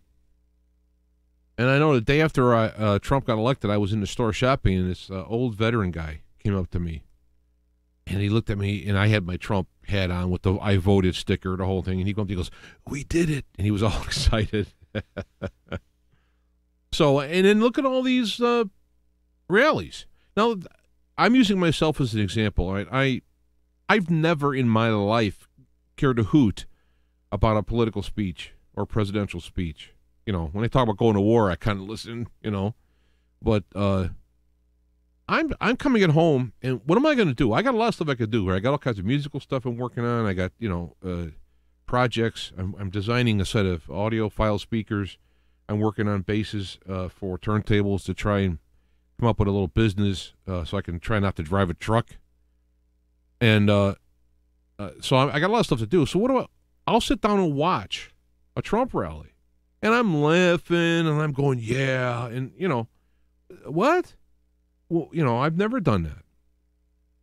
And I know the day after Trump got elected, I was in the store shopping, and this old veteran guy came up to me, and he looked at me, and I had my Trump hat on with the I voted sticker, the whole thing, and he goes, "We did it," and he was all excited. So, and then look at all these rallies. Now, I'm using myself as an example. Right? I've never in my life cared a hoot about a political speech or presidential speech. When they talk about going to war, I kind of listen, But I'm coming at home, and what am I going to do? I got a lot of stuff I could do. Right? I got all kinds of musical stuff I'm working on. I got, projects. I'm designing a set of audiophile speakers. I'm working on bases for turntables to try and come up with a little business so I can try not to drive a truck. And so I got a lot of stuff to do. So I'll sit down and watch a Trump rally. And I'm laughing, and I'm going, yeah, and, what? Well, I've never done that.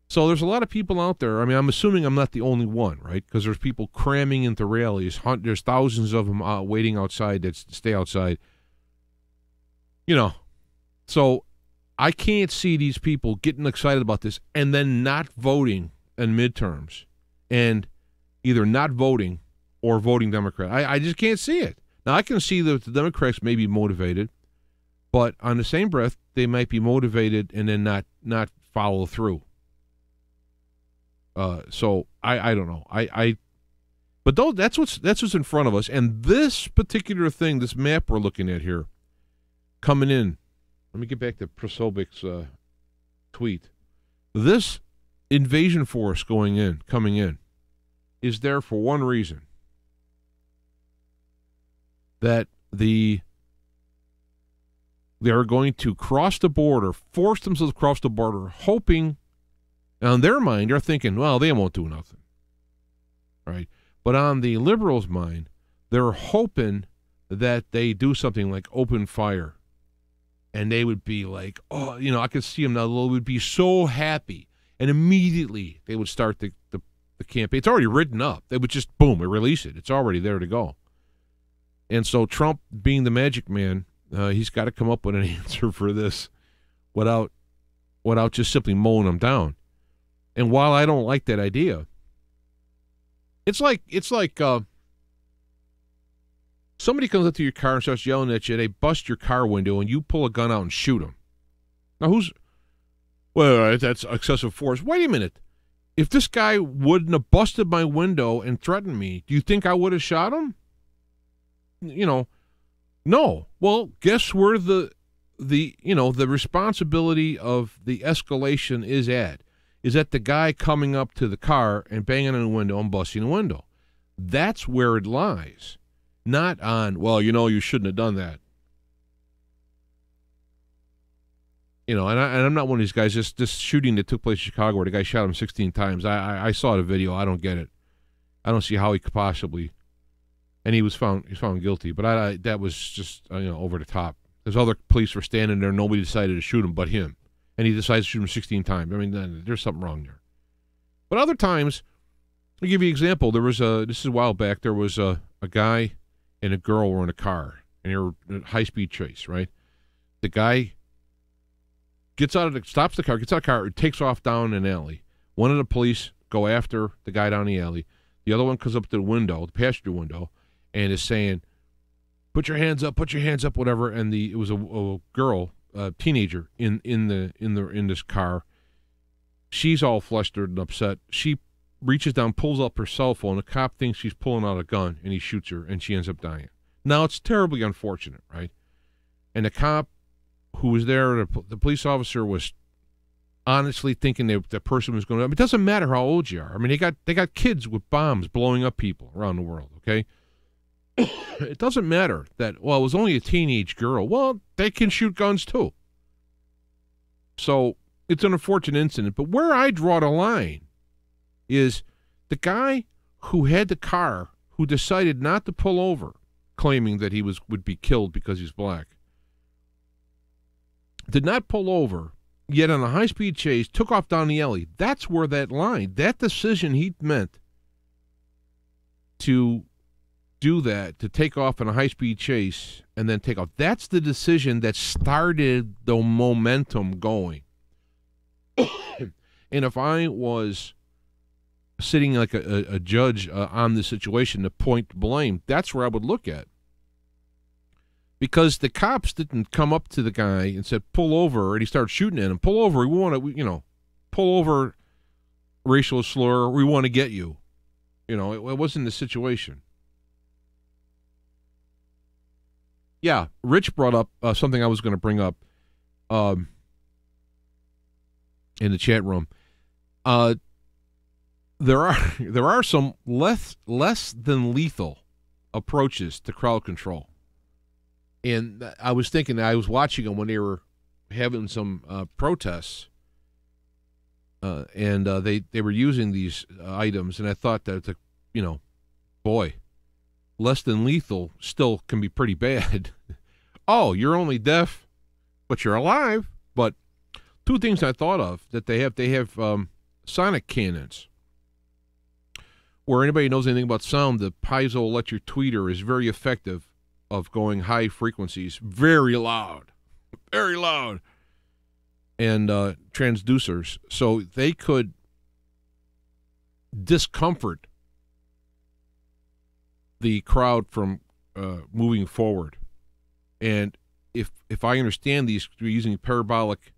So there's a lot of people out there. I mean, I'm assuming I'm not the only one, right? Because there's people cramming into rallies. There's thousands of them waiting outside that stay outside. You know, so I can't see these people getting excited about this and then not voting in midterms and either not voting or voting Democrat. I just can't see it. Now, I can see that the Democrats may be motivated, but on the same breath, they might be motivated and then not follow through. So I don't know. But that's what's in front of us. And this particular thing, this map we're looking at here, coming in. Let me get back to Prosobic's tweet. This invasion force coming in, is there for one reason. That they are going to cross the border, force themselves across the border, hoping, on their mind, they're thinking, well, they won't do nothing. Right? But on the liberals' mind, they're hoping that they do something like open fire. And they would be like, oh, you know, I could see them now. They would be so happy. And immediately they would start the campaign. It's already written up. They would just, boom, release it. It's already there to go. And so Trump, being the magic man, he's got to come up with an answer for this without just simply mowing them down. And while I don't like that idea, it's like somebody comes up to your car and starts yelling at you. They bust your car window, and you pull a gun out and shoot them. Now, that's excessive force. Wait a minute. If this guy wouldn't have busted my window and threatened me, do you think I would have shot him? You know, no. Well, guess where the responsibility of the escalation is at the guy coming up to the car and banging on the window and busting the window. That's where it lies. Not on, well, you shouldn't have done that. And I'm not one of these guys. This shooting that took place in Chicago where the guy shot him 16 times. I saw the video. I don't get it. I don't see how he could possibly. And he was found guilty. But that was just over the top. There's other police were standing there. Nobody decided to shoot him but him. And he decided to shoot him 16 times. I mean, there's something wrong there. But other times, I'll give you an example. This is a while back. There was a guy and a girl were in a car. And they were in a high-speed chase, right? The guy stops the car, gets out of the car, and takes off down an alley. One of the police go after the guy down the alley. The other one comes up to the window, the passenger window, and is saying, put your hands up, whatever. And it was a girl, a teenager in this car. She's all flustered and upset. She reaches down, pulls up her cell phone. The cop thinks she's pulling out a gun, and he shoots her, and she ends up dying. Now, it's terribly unfortunate, right? And the cop who was there, the police officer was honestly thinking the person was going to. I mean, it doesn't matter how old you are. I mean, they got kids with bombs blowing up people around the world. Okay, it doesn't matter that. Well, it was only a teenage girl. Well, they can shoot guns too. So it's an unfortunate incident. But where I draw the line is the guy who had the car who decided not to pull over, claiming that he would be killed because he's black. Did not pull over, yet on a high-speed chase, took off down the alley. That's where that line, that decision he meant to do that, to take off in a high-speed chase and then take off. That's the decision that started the momentum going. And if I was sitting like a judge on the situation to point blame, that's where I would look at. Because the cops didn't come up to the guy and said, pull over, and he started shooting at him. Pull over, we want to, pull over, racial slur, we want to get you. It wasn't the situation. Yeah, Rich brought up something I was going to bring up in the chat room. There are some less than lethal approaches to crowd control. And I was thinking, I was watching them when they were having some protests, and they were using these items, and I thought that, boy, less than lethal still can be pretty bad. Oh, you're only deaf, but you're alive. But two things I thought of that they have sonic cannons. Where anybody knows anything about sound, the piezoelectric tweeter is very effective of going high frequencies, very loud, and transducers. So they could discomfort the crowd from moving forward. And if I understand these, using parabolic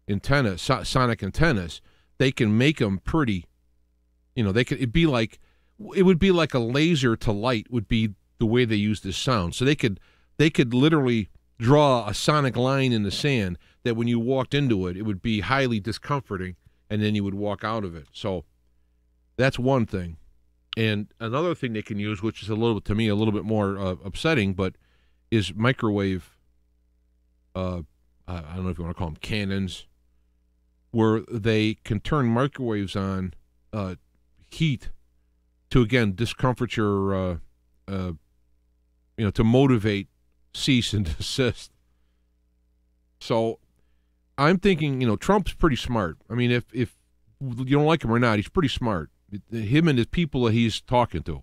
antennas, sonic antennas, they can make them pretty. It would be like a laser to light would be the way they use this sound. So they could literally draw a sonic line in the sand that when you walked into it, it would be highly discomforting, and then you would walk out of it. So that's one thing. And another thing they can use, which is to me a little bit more upsetting, but is microwave. I don't know if you want to call them cannons, where they can turn microwaves on. Heat to, again, discomfort your, to motivate cease and desist. So I'm thinking, Trump's pretty smart. I mean, if you don't like him or not, he's pretty smart. Him and his people that he's talking to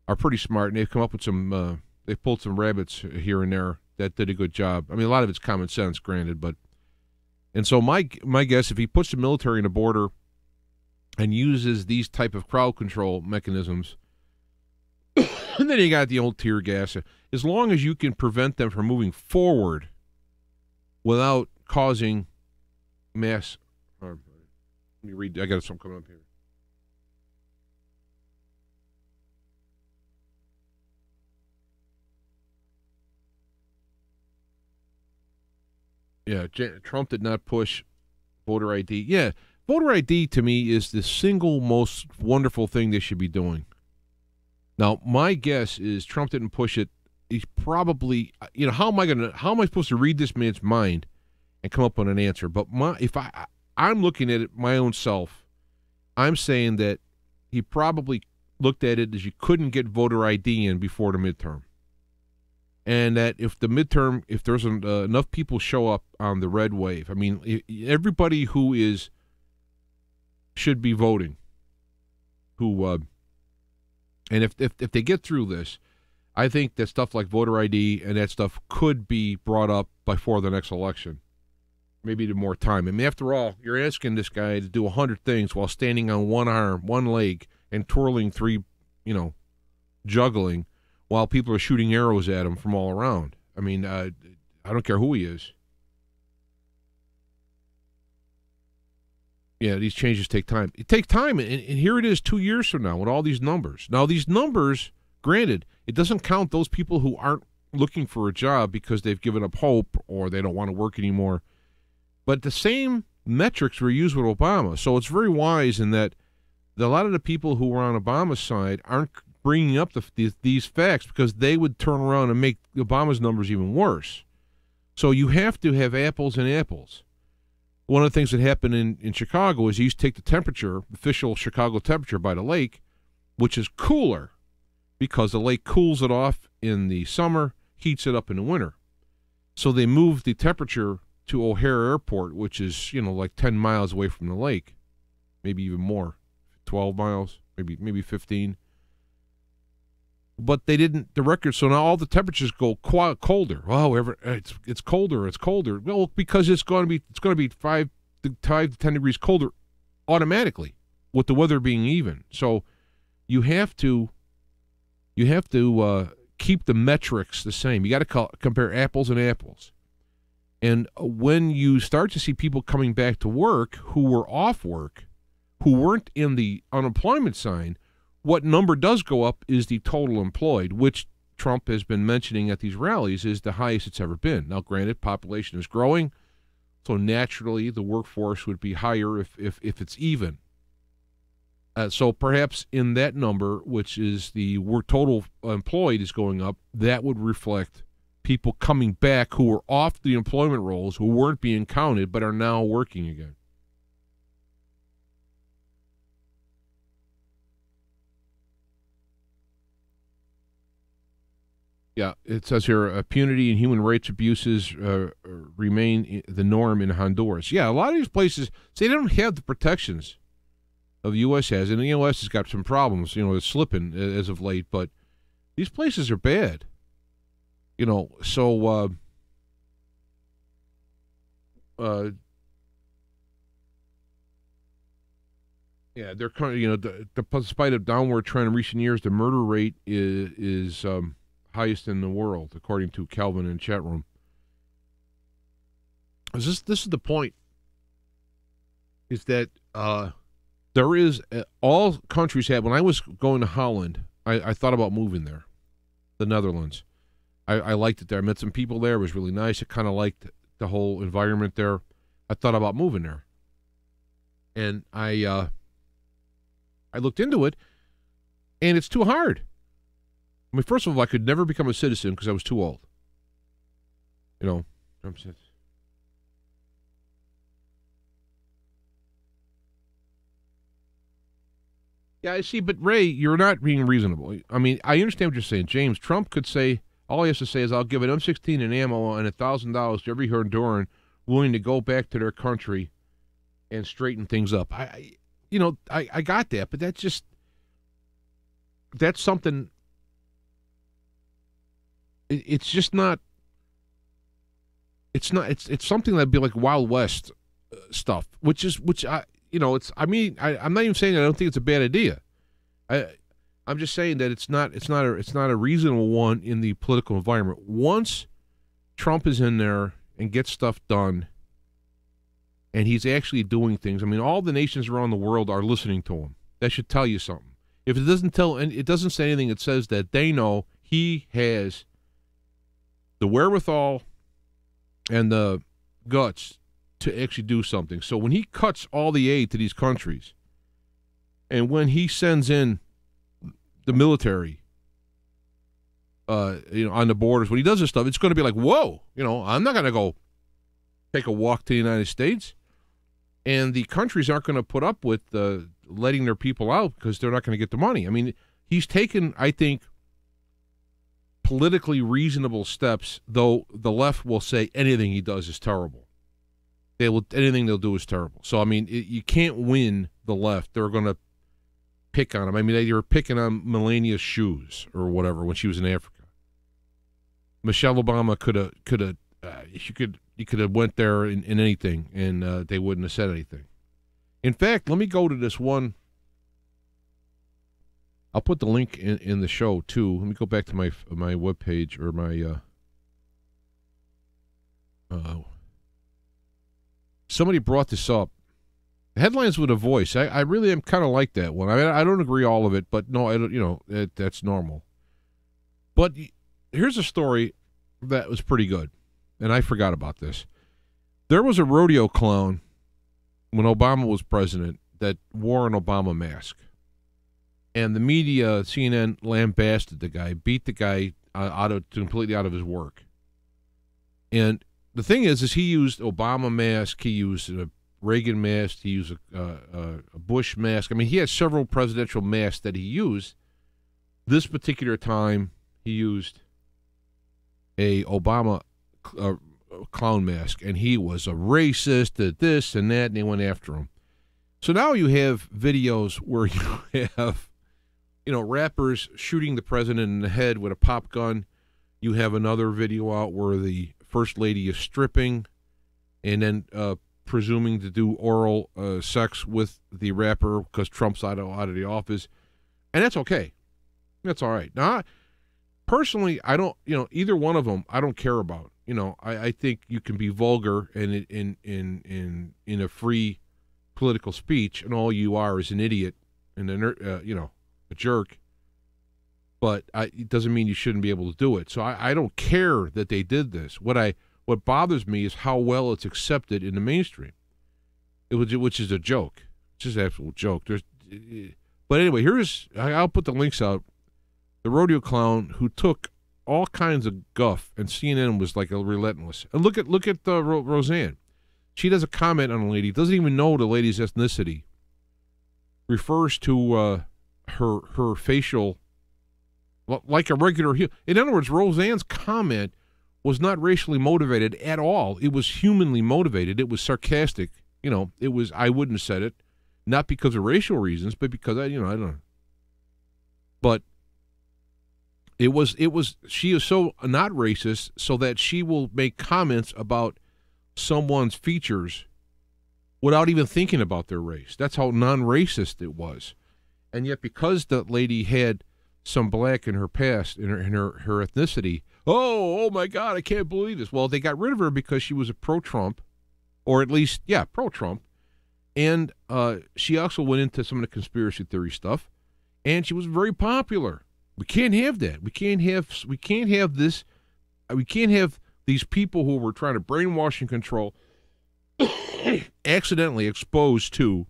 are pretty smart, and they've come up with some, they've pulled some rabbits here and there that did a good job. I mean, a lot of it's common sense, granted, and so my guess, if he puts the military in the border and uses these type of crowd control mechanisms, and then you got the old tear gas, as long as you can prevent them from moving forward without causing mass. Let me read. I got something coming up here. Yeah, Trump did not push voter ID. Yeah. Voter ID, to me, is the single most wonderful thing they should be doing. Now, my guess is Trump didn't push it. He's probably, how am I supposed to read this man's mind and come up with an answer? But I'm looking at it my own self, I'm saying that he probably looked at it as you couldn't get voter ID in before the midterm. And that if there's enough people show up on the red wave, I mean, everybody who should be voting, and if they get through this, I think that stuff like voter ID and that stuff could be brought up before the next election, maybe to more time. I mean, after all, you're asking this guy to do 100 things while standing on one arm, one leg, and twirling three, juggling, while people are shooting arrows at him from all around. I mean, I don't care who he is. Yeah, these changes take time. It takes time, and here it is 2 years from now with all these numbers. Now, these numbers, granted, it doesn't count those people who aren't looking for a job because they've given up hope or they don't want to work anymore. But the same metrics were used with Obama, so it's very wise in that a lot of the people who were on Obama's side aren't bringing up these facts because they would turn around and make Obama's numbers even worse. So you have to have apples and apples. One of the things that happened in Chicago is you used to take the temperature, official Chicago temperature by the lake, which is cooler because the lake cools it off in the summer, heats it up in the winter. So they moved the temperature to O'Hare Airport, which is, like 10 miles away from the lake, maybe even more, 12 miles, maybe 15. But they didn't, the record, so now all the temperatures go colder. Oh, it's colder, it's colder. Well, because it's going to be 5 to 10 degrees colder automatically with the weather being even. So you have to keep the metrics the same. You got to compare apples and apples. And when you start to see people coming back to work who were off work, who weren't in the unemployment sign, what number does go up is the total employed, which Trump has been mentioning at these rallies is the highest it's ever been. Now, granted, population is growing, so naturally the workforce would be higher if it's even. So perhaps in that number, which is the total employed is going up, that would reflect people coming back who were off the employment rolls, who weren't being counted, but are now working again. Yeah, it says here, punity and human rights abuses remain the norm in Honduras. Yeah, a lot of these places, they don't have the protections of the U.S. has, and the U.S. has got some problems, it's slipping as of late, but these places are bad. So, yeah, they're kind of, despite a downward trend in recent years, the murder rate is highest in the world, according to Calvin in chat room. This is the point, is that there is, all countries have, when I was going to Holland, I thought about moving there, the Netherlands. I liked it there. I met some people there. It was really nice. I kind of liked the whole environment there. I thought about moving there. And I looked into it, and it's too hard. I mean, first of all, I could never become a citizen because I was too old. Yeah, I see, but Ray, you're not being reasonable. I mean, I understand what you're saying. James, Trump could say, all he has to say is, I'll give an M16 and ammo and $1,000 to every Honduran willing to go back to their country and straighten things up. I got that, but that's something. It's just not. It's something that'd be like Wild West stuff, I'm not even saying I don't think it's a bad idea. I'm just saying that it's not a reasonable one in the political environment. Once Trump is in there and gets stuff done, and he's actually doing things. I mean, all the nations around the world are listening to him. That should tell you something. If it doesn't say anything, it says that they know he has the wherewithal and the guts to actually do something. So when he cuts all the aid to these countries, and when he sends in the military, on the borders, when he does this stuff, it's going to be like, whoa, I'm not going to go take a walk to the United States. And the countries aren't going to put up with letting their people out because they're not going to get the money. I mean, he's taken, I think, politically reasonable steps, though the left will say anything he does is terrible. Anything they'll do is terrible. So, I mean, you can't win the left. They're going to pick on him. I mean, they were picking on Melania's shoes or whatever when she was in Africa. Michelle Obama you could have went there in anything, and they wouldn't have said anything. In fact, let me go to this one. I'll put the link in the show, too. Let me go back to my webpage or my somebody brought this up. Headlines with a voice. I really am kind of like that one. I mean, I don't agree all of it, but no, I don't, that's normal. But here's a story that was pretty good, and I forgot about this. There was a rodeo clown when Obama was president that wore an Obama mask. And the media, CNN, lambasted the guy, beat the guy completely out of his work. And the thing is he used Obama mask, he used a Reagan mask, he used a Bush mask. I mean, he had several presidential masks that he used. This particular time, he used a Obama clown mask, and he was a racist, did this and that, and they went after him. So now you have videos where you have, rappers shooting the president in the head with a pop gun. You have another video out where the first lady is stripping and then presuming to do oral sex with the rapper because Trump's out of the office. And that's okay. That's all right. Now, personally, I don't, either one of them I don't care about. I think you can be vulgar and in a free political speech, and all you are is an idiot and a jerk. But it doesn't mean you shouldn't be able to do it. So I don't care that they did this. What bothers me is how well it's accepted in the mainstream, which is a joke. It's just an absolute joke. But anyway, I'll put the links out. The rodeo clown who took all kinds of guff, and CNN was like relentless. And look at Roseanne. She does a comment on a lady, doesn't even know the lady's ethnicity, refers to her facial like a regular. In other words, Roseanne's comment was not racially motivated at all. It was humanly motivated. It was sarcastic. You know, it was. I wouldn't have said it, not because of racial reasons, but because I don't know. But it was. She is so not racist, so that she will make comments about someone's features without even thinking about their race. That's how non-racist it was. And yet, because the lady had some black in her past, in her ethnicity, oh my God, I can't believe this. Well, they got rid of her because she was a pro-Trump, or at least, pro-Trump. And she also went into some of the conspiracy theory stuff, and she was very popular. We can't have that. We can't have this. We can't have these people who were trying to brainwash and control accidentally exposed to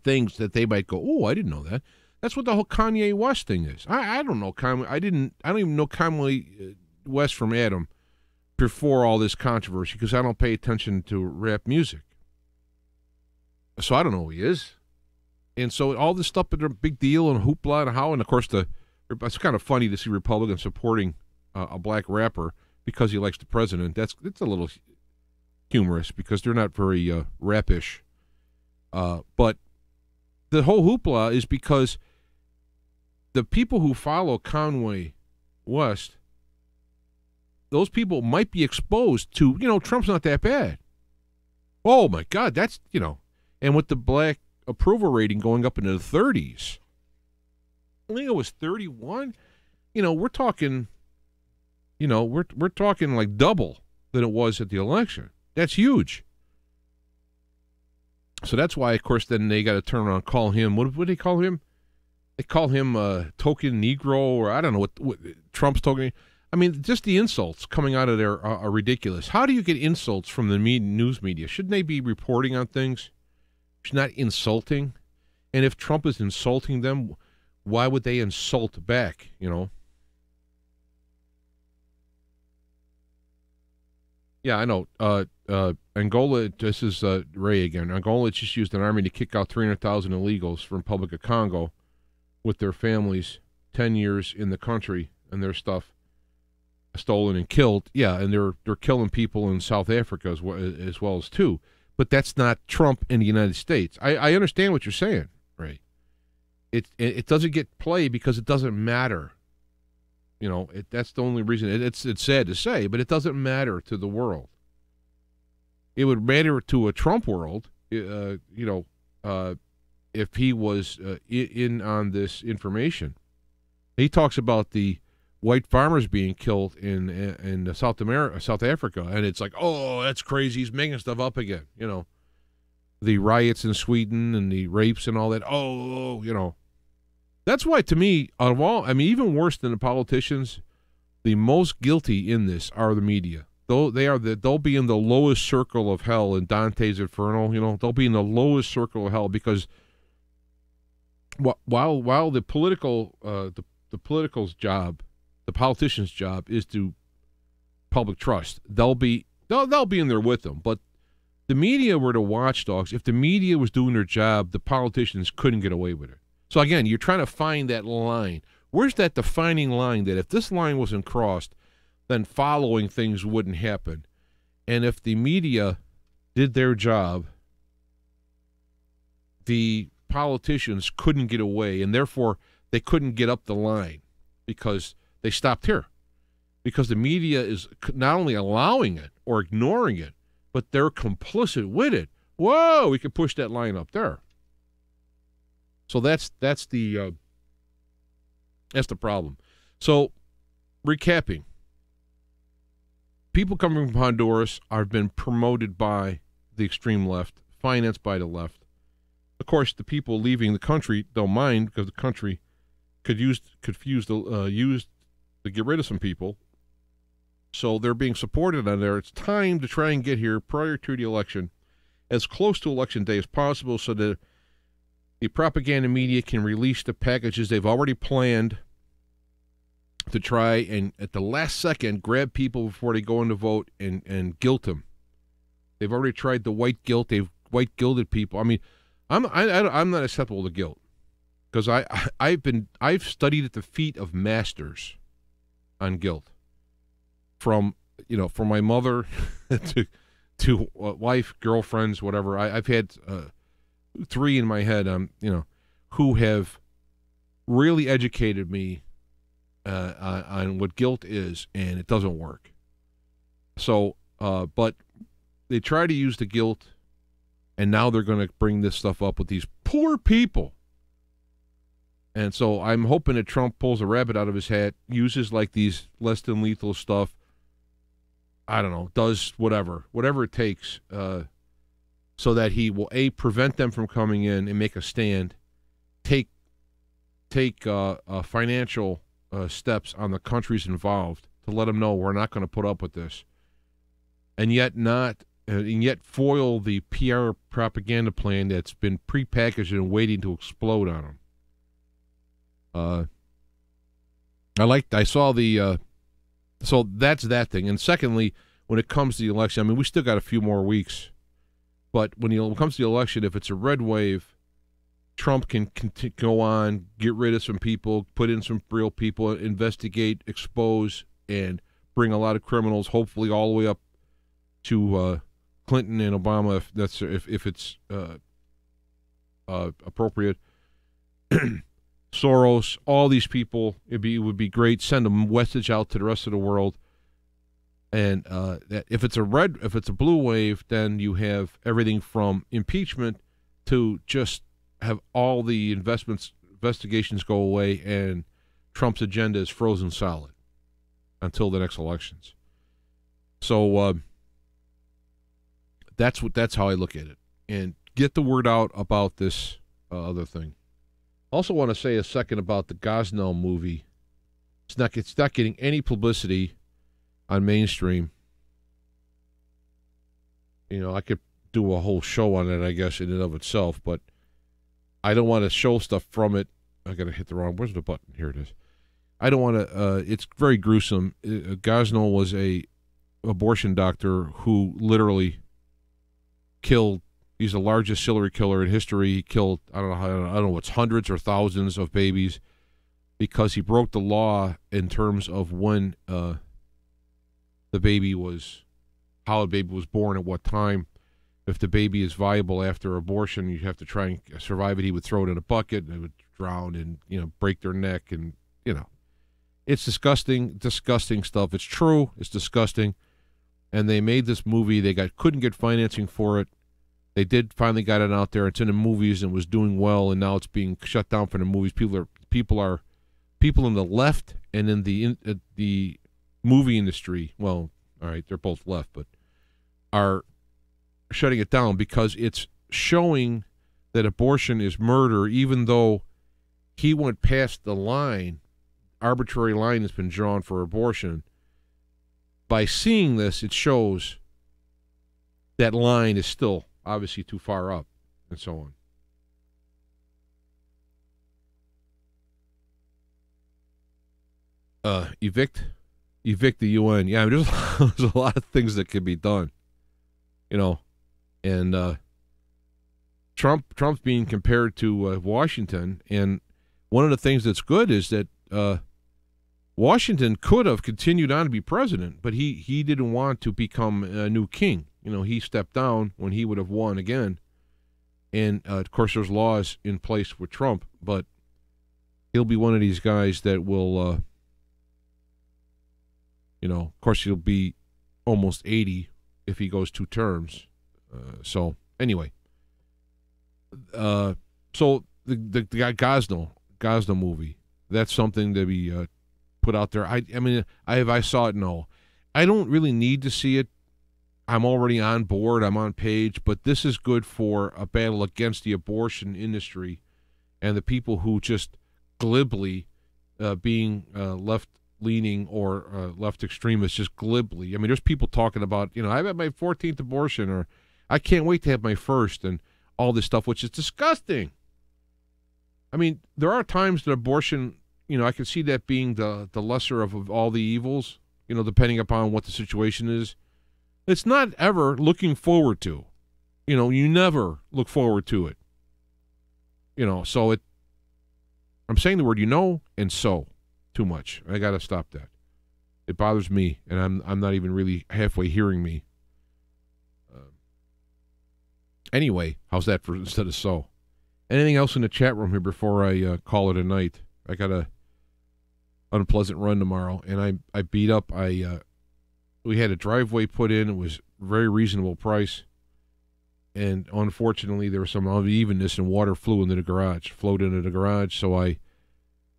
things that they might go, oh, I didn't know that. That's what the whole Kanye West thing is. I don't know I don't even know Kanye West from Adam before all this controversy, because I don't pay attention to rap music. So I don't know who he is. And so all this stuff is a big deal, and hoopla and how, and of course it's kind of funny to see Republicans supporting a black rapper because he likes the president. It's a little humorous because they're not very rapish. But the whole hoopla is because the people who follow Kanye West, those people might be exposed to, Trump's not that bad. Oh my God, that's, and with the black approval rating going up into the 30s, I think it was 31. We're talking, we're talking like double than it was at the election. That's huge. So that's why, of course, then they got to turn around and call him. What do they call him? They call him token Negro, or I don't know what Trump's token. I mean, just the insults coming out of there are ridiculous. How do you get insults from the news media? Shouldn't they be reporting on things? Should not insulting. And if Trump is insulting them, why would they insult back? Yeah, I know. Angola, this is Ray again. Angola just used an army to kick out 300,000 illegals from Republic of Congo with their families, 10 years in the country, and their stuff stolen and killed. Yeah, and they're killing people in South Africa as well as too. But that's not Trump in the United States. I understand what you're saying, Ray. It doesn't get play because it doesn't matter. That's the only reason. It's sad to say, but it doesn't matter to the world. It would matter to a Trump world, if he was in on this information. He talks about the white farmers being killed in South Africa, and it's like, oh, that's crazy. He's making stuff up again. The riots in Sweden and the rapes and all that. That's why, to me, out of all, even worse than the politicians, the most guilty in this are the media. They'll be in the lowest circle of hell in Dante's Inferno. They'll be in the lowest circle of hell because while the political's job, the politician's job is to public trust, they'll be in there with them. But the media were the watchdogs. If the media was doing their job, the politicians couldn't get away with it. So again, you're trying to find that line. Where's that defining line that if this line wasn't crossed, then following things wouldn't happen? And if the media did their job, the politicians couldn't get away, and therefore they couldn't get up the line because they stopped here. Because the media is not only allowing it or ignoring it, but they're complicit with it. Whoa, we could push that line up there. So that's the problem. So, recapping, people coming from Honduras have been promoted by the extreme left, financed by the left. Of course, the people leaving the country don't mind because the country could use to get rid of some people. So they're being supported on there. It's time to try and get here prior to the election, as close to election day as possible, so that the propaganda media can release the packages they've already planned to try and, at the last second, grab people before they go in to vote and guilt them. They've already tried the white guilt. They've white guilted people. I'm not acceptable to guilt. because I've studied at the feet of masters on guilt, from my mother to wife, girlfriends, whatever. I've had 3 in my head, who have really educated me on what guilt is, and it doesn't work. So, but they try to use the guilt, and now they're going to bring this stuff up with these poor people. And so I'm hoping that Trump pulls a rabbit out of his hat, uses like these less than lethal stuff. I don't know, does whatever it takes, so that he will prevent them from coming in and make a stand, take financial steps on the countries involved to let them know we're not going to put up with this, and yet foil the PR propaganda plan that's been prepackaged and waiting to explode on them. So that's that thing. And secondly, when it comes to the election, I mean, we still got a few more weeks, but when it comes to the election, if it's a red wave, Trump can go on, get rid of some people, put in some real people, investigate, expose, and bring a lot of criminals, hopefully all the way up to Clinton and Obama, if it's appropriate. Soros, all these people, it would be great. Send a message out to the rest of the world. And that if it's a blue wave, then you have everything from impeachment to just have all the investigations go away, and Trump's agenda is frozen solid until the next elections. So that's how I look at it, and get the word out about this other thing. Also want to say a second about the Godnell movie. It's not getting any publicity on mainstream. I could do a whole show on it, I guess, in and of itself, but I don't want to show stuff from it. I got to hit the wrong. Where's the button? Here it is. I don't want to. It's very gruesome. Godnell was a abortion doctor who literally killed. He's the largest serial killer in history. He killed I don't know what's hundreds or thousands of babies because he broke the law in terms of when how the baby was born at what time. If the baby is viable after abortion, you have to try and survive it. He would throw it in a bucket and it would drown and break their neck, and it's disgusting stuff. It's true. It's disgusting. And they made this movie. They couldn't get financing for it. They did finally got it out there. It's in the movies and was doing well, and now it's being shut down from the movies. People in the left and in the movie industry. Well, all right, they're both left, but are shutting it down because it's showing that abortion is murder, even though he went past the line, arbitrary line that's been drawn for abortion. By seeing this, it shows that line is still obviously too far up, and so on. Evict the UN. Yeah, there's a lot of things that can be done, and Trump's being compared to Washington, and one of the things that's good is that Washington could have continued on to be president, but he didn't want to become a new king. He stepped down when he would have won again. And, of course, there's laws in place with Trump, but he'll be one of these guys that will, of course, he'll be almost 80 if he goes 2 terms. So, anyway. So, the Godnell movie, that's something to be put out there. I saw it, no. I don't really need to see it. I'm already on board. I'm on page, but this is good for a battle against the abortion industry and the people who just glibly being left-leaning or left extremists, just glibly. There's people talking about, I've had my 14th abortion, or I can't wait to have my first, and all this stuff, which is disgusting. There are times that abortion, I can see that being the lesser of all the evils, depending upon what the situation is. It's not ever looking forward to. You never look forward to it. So I'm saying the word and so too much. I got to stop that. It bothers me, and I'm not even really halfway hearing me. Anyway, how's that for instead of so? Anything else in the chat room here before I call it a night? I got a unpleasant run tomorrow, and I beat up. We had a driveway put in. It was a very reasonable price, and unfortunately there was some unevenness and water flowed into the garage. So I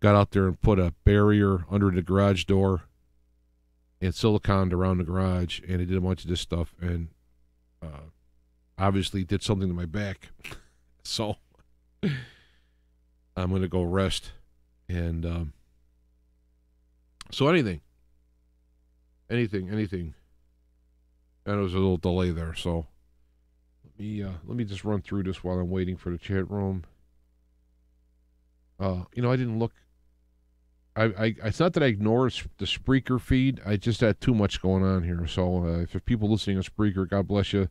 got out there and put a barrier under the garage door and siliconed around the garage, and I did a bunch of this stuff, and obviously did something to my back. So I'm going to go rest. And so anything. I know there's a little delay there, so let me just run through this while I'm waiting for the chat room. I didn't look. It's not that I ignore the Spreaker feed. I just had too much going on here. So if people listening on Spreaker, God bless you,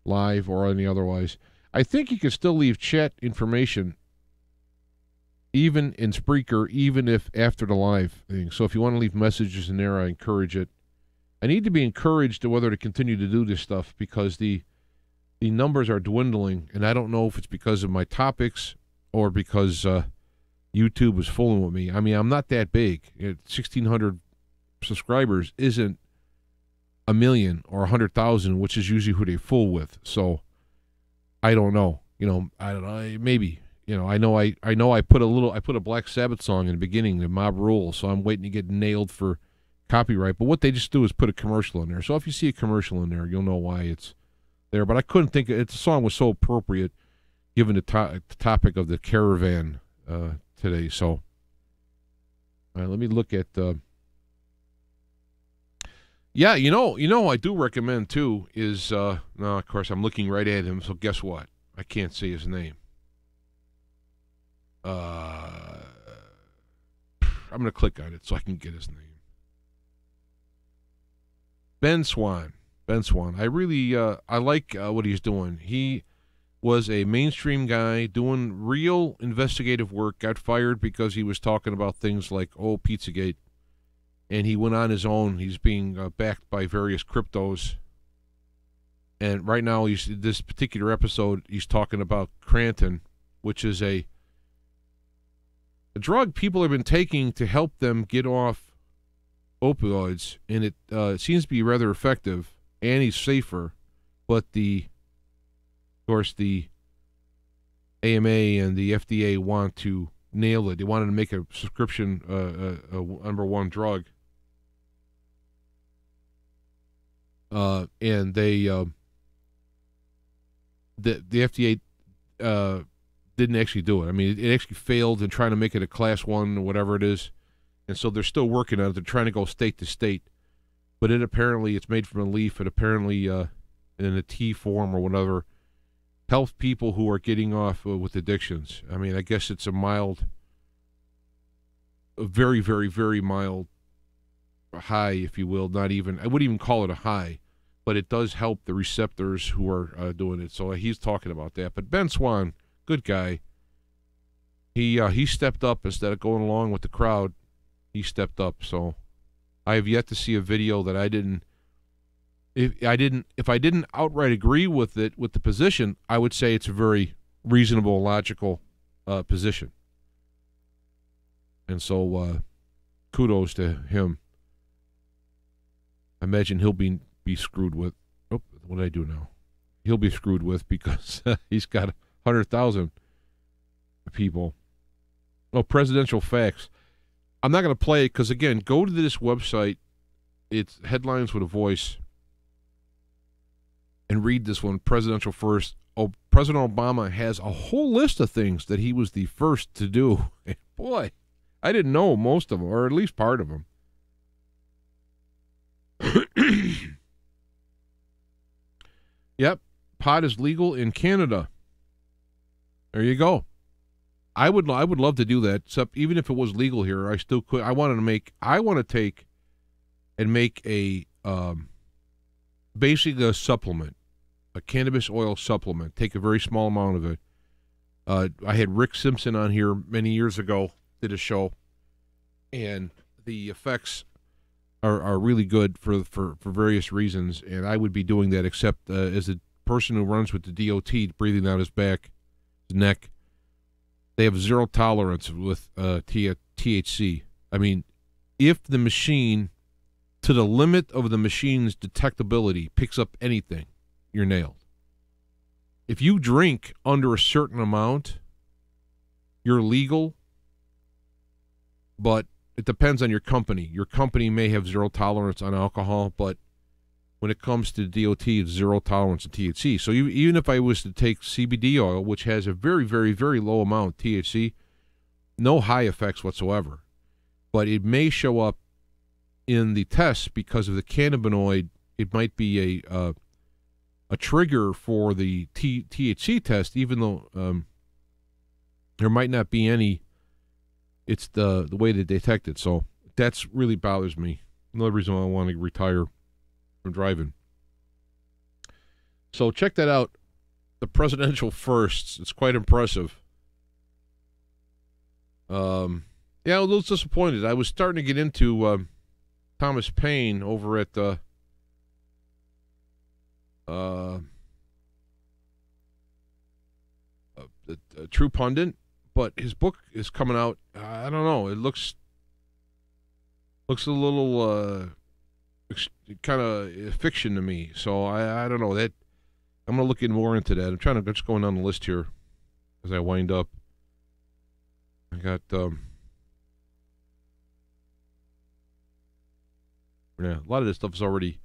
live or any otherwise. I think you can still leave chat information even in Spreaker, even if after the live thing. So if you want to leave messages in there, I encourage it. I need to be encouraged to whether to continue to do this stuff because the numbers are dwindling, and I don't know if it's because of my topics or because YouTube is fooling with me. I mean, I'm not that big. 1,600 subscribers isn't a million or 100,000, which is usually who they fool with. So I don't know. I don't know. Maybe. I know I put a Black Sabbath song in the beginning, the Mob Rule, so I'm waiting to get nailed for copyright. But what they just do is put a commercial in there. So if you see a commercial in there, you'll know why it's there. But I couldn't think the song was so appropriate given the topic of the caravan today. So let me look at I do recommend too is no, of course I'm looking right at him, so guess what? I can't say his name. I'm going to click on it so I can get his name. Ben Swan. I really I like what he's doing. He was a mainstream guy doing real investigative work, got fired because he was talking about things like, Pizzagate, and he went on his own. He's being backed by various cryptos. And right now, this particular episode, he's talking about Kranton, which is a drug people have been taking to help them get off opioids, and it seems to be rather effective, and he's safer, but of course, the AMA and the FDA want to nail it. They wanted to make a prescription a number one drug, and they the FDA didn't actually do it. I mean, it actually failed in trying to make it a class 1 or whatever it is. And so they're still working on it. They're trying to go state to state. But it's made from a leaf. It apparently, in a tea form or whatever, helps people who are getting off with addictions. I mean, I guess it's a very, very, very mild high, if you will. I wouldn't even call it a high. But it does help the receptors who are doing it. So he's talking about that. But Ben Swan, good guy. He stepped up instead of going along with the crowd. He stepped up. So I have yet to see a video that I didn't. If I didn't outright agree with it with the position, I would say it's a very reasonable, logical position. And so kudos to him. I imagine he'll be screwed with. Oh, what did I do now? He'll be screwed with because he's got 100,000 people. Oh, presidential facts. I'm not going to play it because, again, go to this website. It's Headlines with a Voice. And read this one, Presidential First. Oh, President Obama has a whole list of things that he was the first to do. And boy, I didn't know most of them, or at least part of them. Yep, pot is legal in Canada. There you go. I would love to do that. Except even if it was legal here, I still could. I want to take and make a basically a supplement, a cannabis oil supplement. Take a very small amount of it. I had Rick Simpson on here many years ago, did a show, and the effects are really good for various reasons, and I would be doing that except as a person who runs with the DOT, breathing down his back, his neck, they have zero tolerance with THC. I mean, if the machine, to the limit of the machine's detectability, picks up anything, you're nailed. If you drink under a certain amount, you're legal, but it depends on your company. Your company may have zero tolerance on alcohol, but when it comes to DOT, it's zero tolerance on THC. So even if I was to take CBD oil, which has a very, very, very low amount of THC, no high effects whatsoever, but it may show up in the tests because of the cannabinoid. It might be a trigger for the THC test, even though there might not be any. It's the way they detect it. So that's really bothers me. Another reason why I want to retire from driving. So check that out. The presidential firsts. It's quite impressive. Yeah, a little disappointed. I was starting to get into Thomas Paine over at True Pundent, but his book is coming out. I don't know. It looks a little kind of fiction to me. So I don't know that. I'm gonna look more into that. I'm just going down the list here as I wind up. I got yeah, a lot of this stuff is already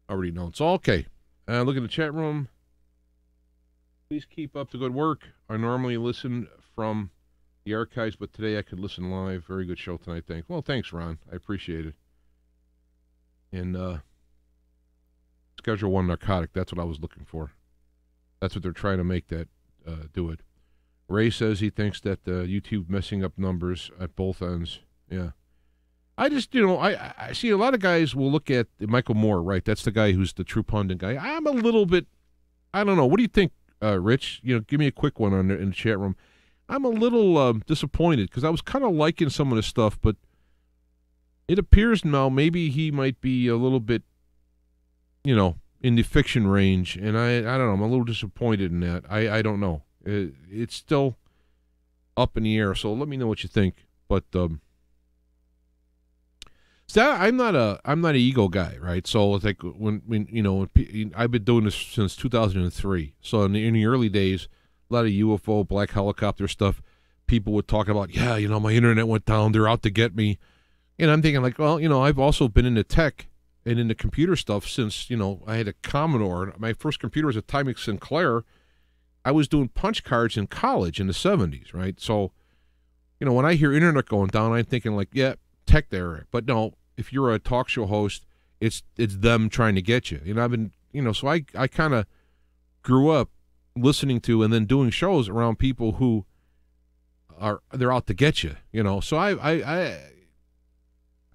known. So okay. Look at the chat room. Please keep up the good work. I normally listen from the archives, but today I could listen live. Very good show tonight, thanks. Well, thanks, Ron. I appreciate it. And Schedule 1 narcotic, that's what I was looking for. That's what they're trying to make that do it. Ray says he thinks that YouTube messing up numbers at both ends. Yeah. I just, I see a lot of guys will look at Michael Moore, right? That's the guy who's the True Pundit guy. I'm a little bit, I don't know. What do you think, Rich? Give me a quick one in the chat room. I'm a little disappointed because I was kind of liking some of this stuff, but it appears now maybe he might be a little bit, in the fiction range, and I don't know. I'm a little disappointed in that. I don't know. It's still up in the air, so let me know what you think. But so I'm not an ego guy, right? So it's like when I've been doing this since 2003. So in the early days, a lot of UFO, black helicopter stuff, people would talk about, yeah, my internet went down, they're out to get me. And I'm thinking like, well, I've also been into tech and into computer stuff since, I had a Commodore. My first computer was a Timex Sinclair. I was doing punch cards in college in the 70s, right? So, when I hear internet going down, I'm thinking like, yeah, tech there. But no, if you're a talk show host, it's them trying to get you. I've been, so I kind of grew up listening to and then doing shows around people who they're out to get you, So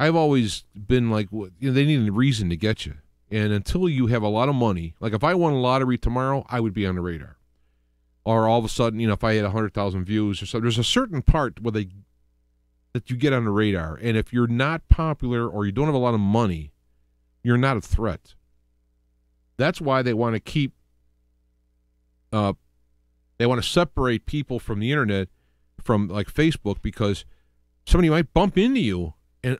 I've always been like, they need a reason to get you. And until you have a lot of money, like if I won a lottery tomorrow, I would be on the radar. Or all of a sudden, if I had 100,000 views or so, there's a certain part where that you get on the radar. And if you're not popular or you don't have a lot of money, you're not a threat. That's why they want to keep, they want to separate people from the internet, from like Facebook, because somebody might bump into you and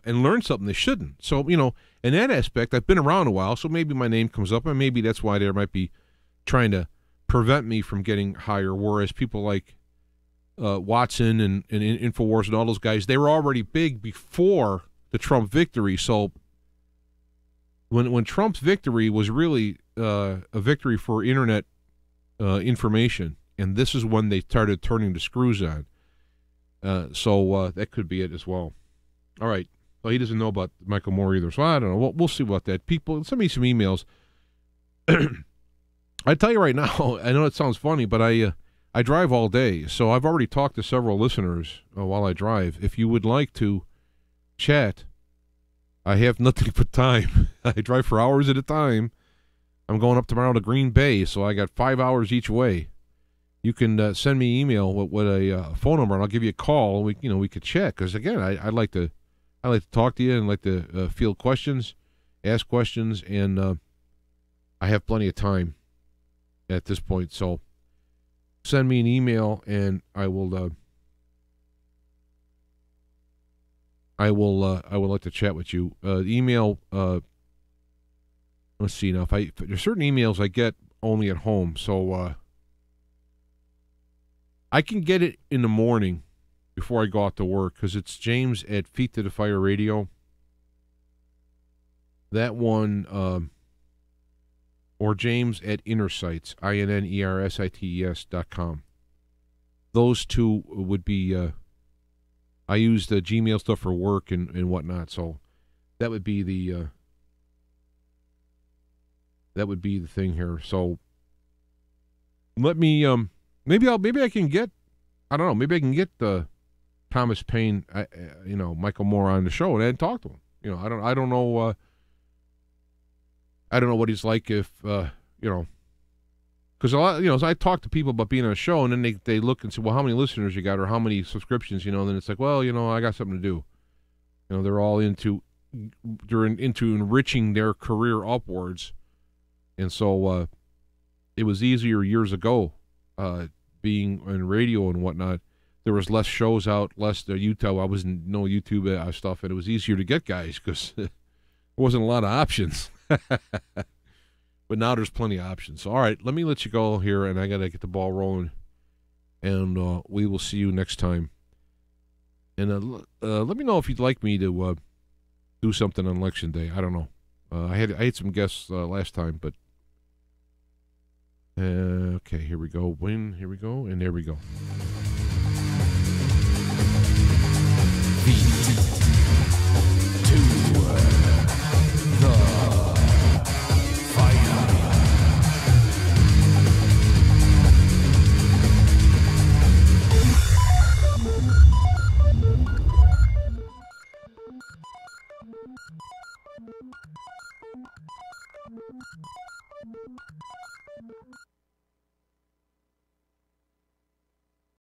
learn something they shouldn't. So, in that aspect, I've been around a while, so maybe my name comes up, and maybe that's why they might be trying to prevent me from getting higher, whereas people like Watson and InfoWars and all those guys, they were already big before the Trump victory. So when Trump's victory was really a victory for internet information, and this is when they started turning the screws on. So that could be it as well. All right. Well, he doesn't know about Michael Moore either, so I don't know. We'll see about that. People, send me some emails. I tell you right now, I know it sounds funny, but I drive all day, so I've already talked to several listeners while I drive. If you would like to chat, I have nothing but time. I drive for hours at a time. I'm going up tomorrow to Green Bay, so I got 5 hours each way. you can send me an email with a phone number, and I'll give you a call. And we could chat, because again, I like to talk to you and like to field questions, ask questions, and I have plenty of time at this point. So send me an email, and I will like to chat with you. Email. Let's see now. There's certain emails I get only at home, so I can get it in the morning before I go out to work, because it's James at Feet to the Fire Radio. That one, or James at Innersights, INNERSITES.com. Those two would be. I use the Gmail stuff for work and whatnot, so that would be the thing here. So let me maybe I can get, I don't know, maybe I can get Thomas Paine, Michael Moore on the show and talk to him. I don't know what he's like, if because a lot, I talk to people about being on a show, and then they look and say, well, how many listeners you got, or how many subscriptions, and then it's like, well, I got something to do. They're all into enriching their career upwards. And so it was easier years ago, being on radio and whatnot. There was less shows out, less YouTube. I wasn't no YouTube stuff, and it was easier to get guys because there wasn't a lot of options. But now there's plenty of options. So, all right, let me let you go here, and I got to get the ball rolling. And we will see you next time. And let me know if you'd like me to do something on Election Day. I don't know. I had some guests last time, but okay, here we go. Here we go, and there we go.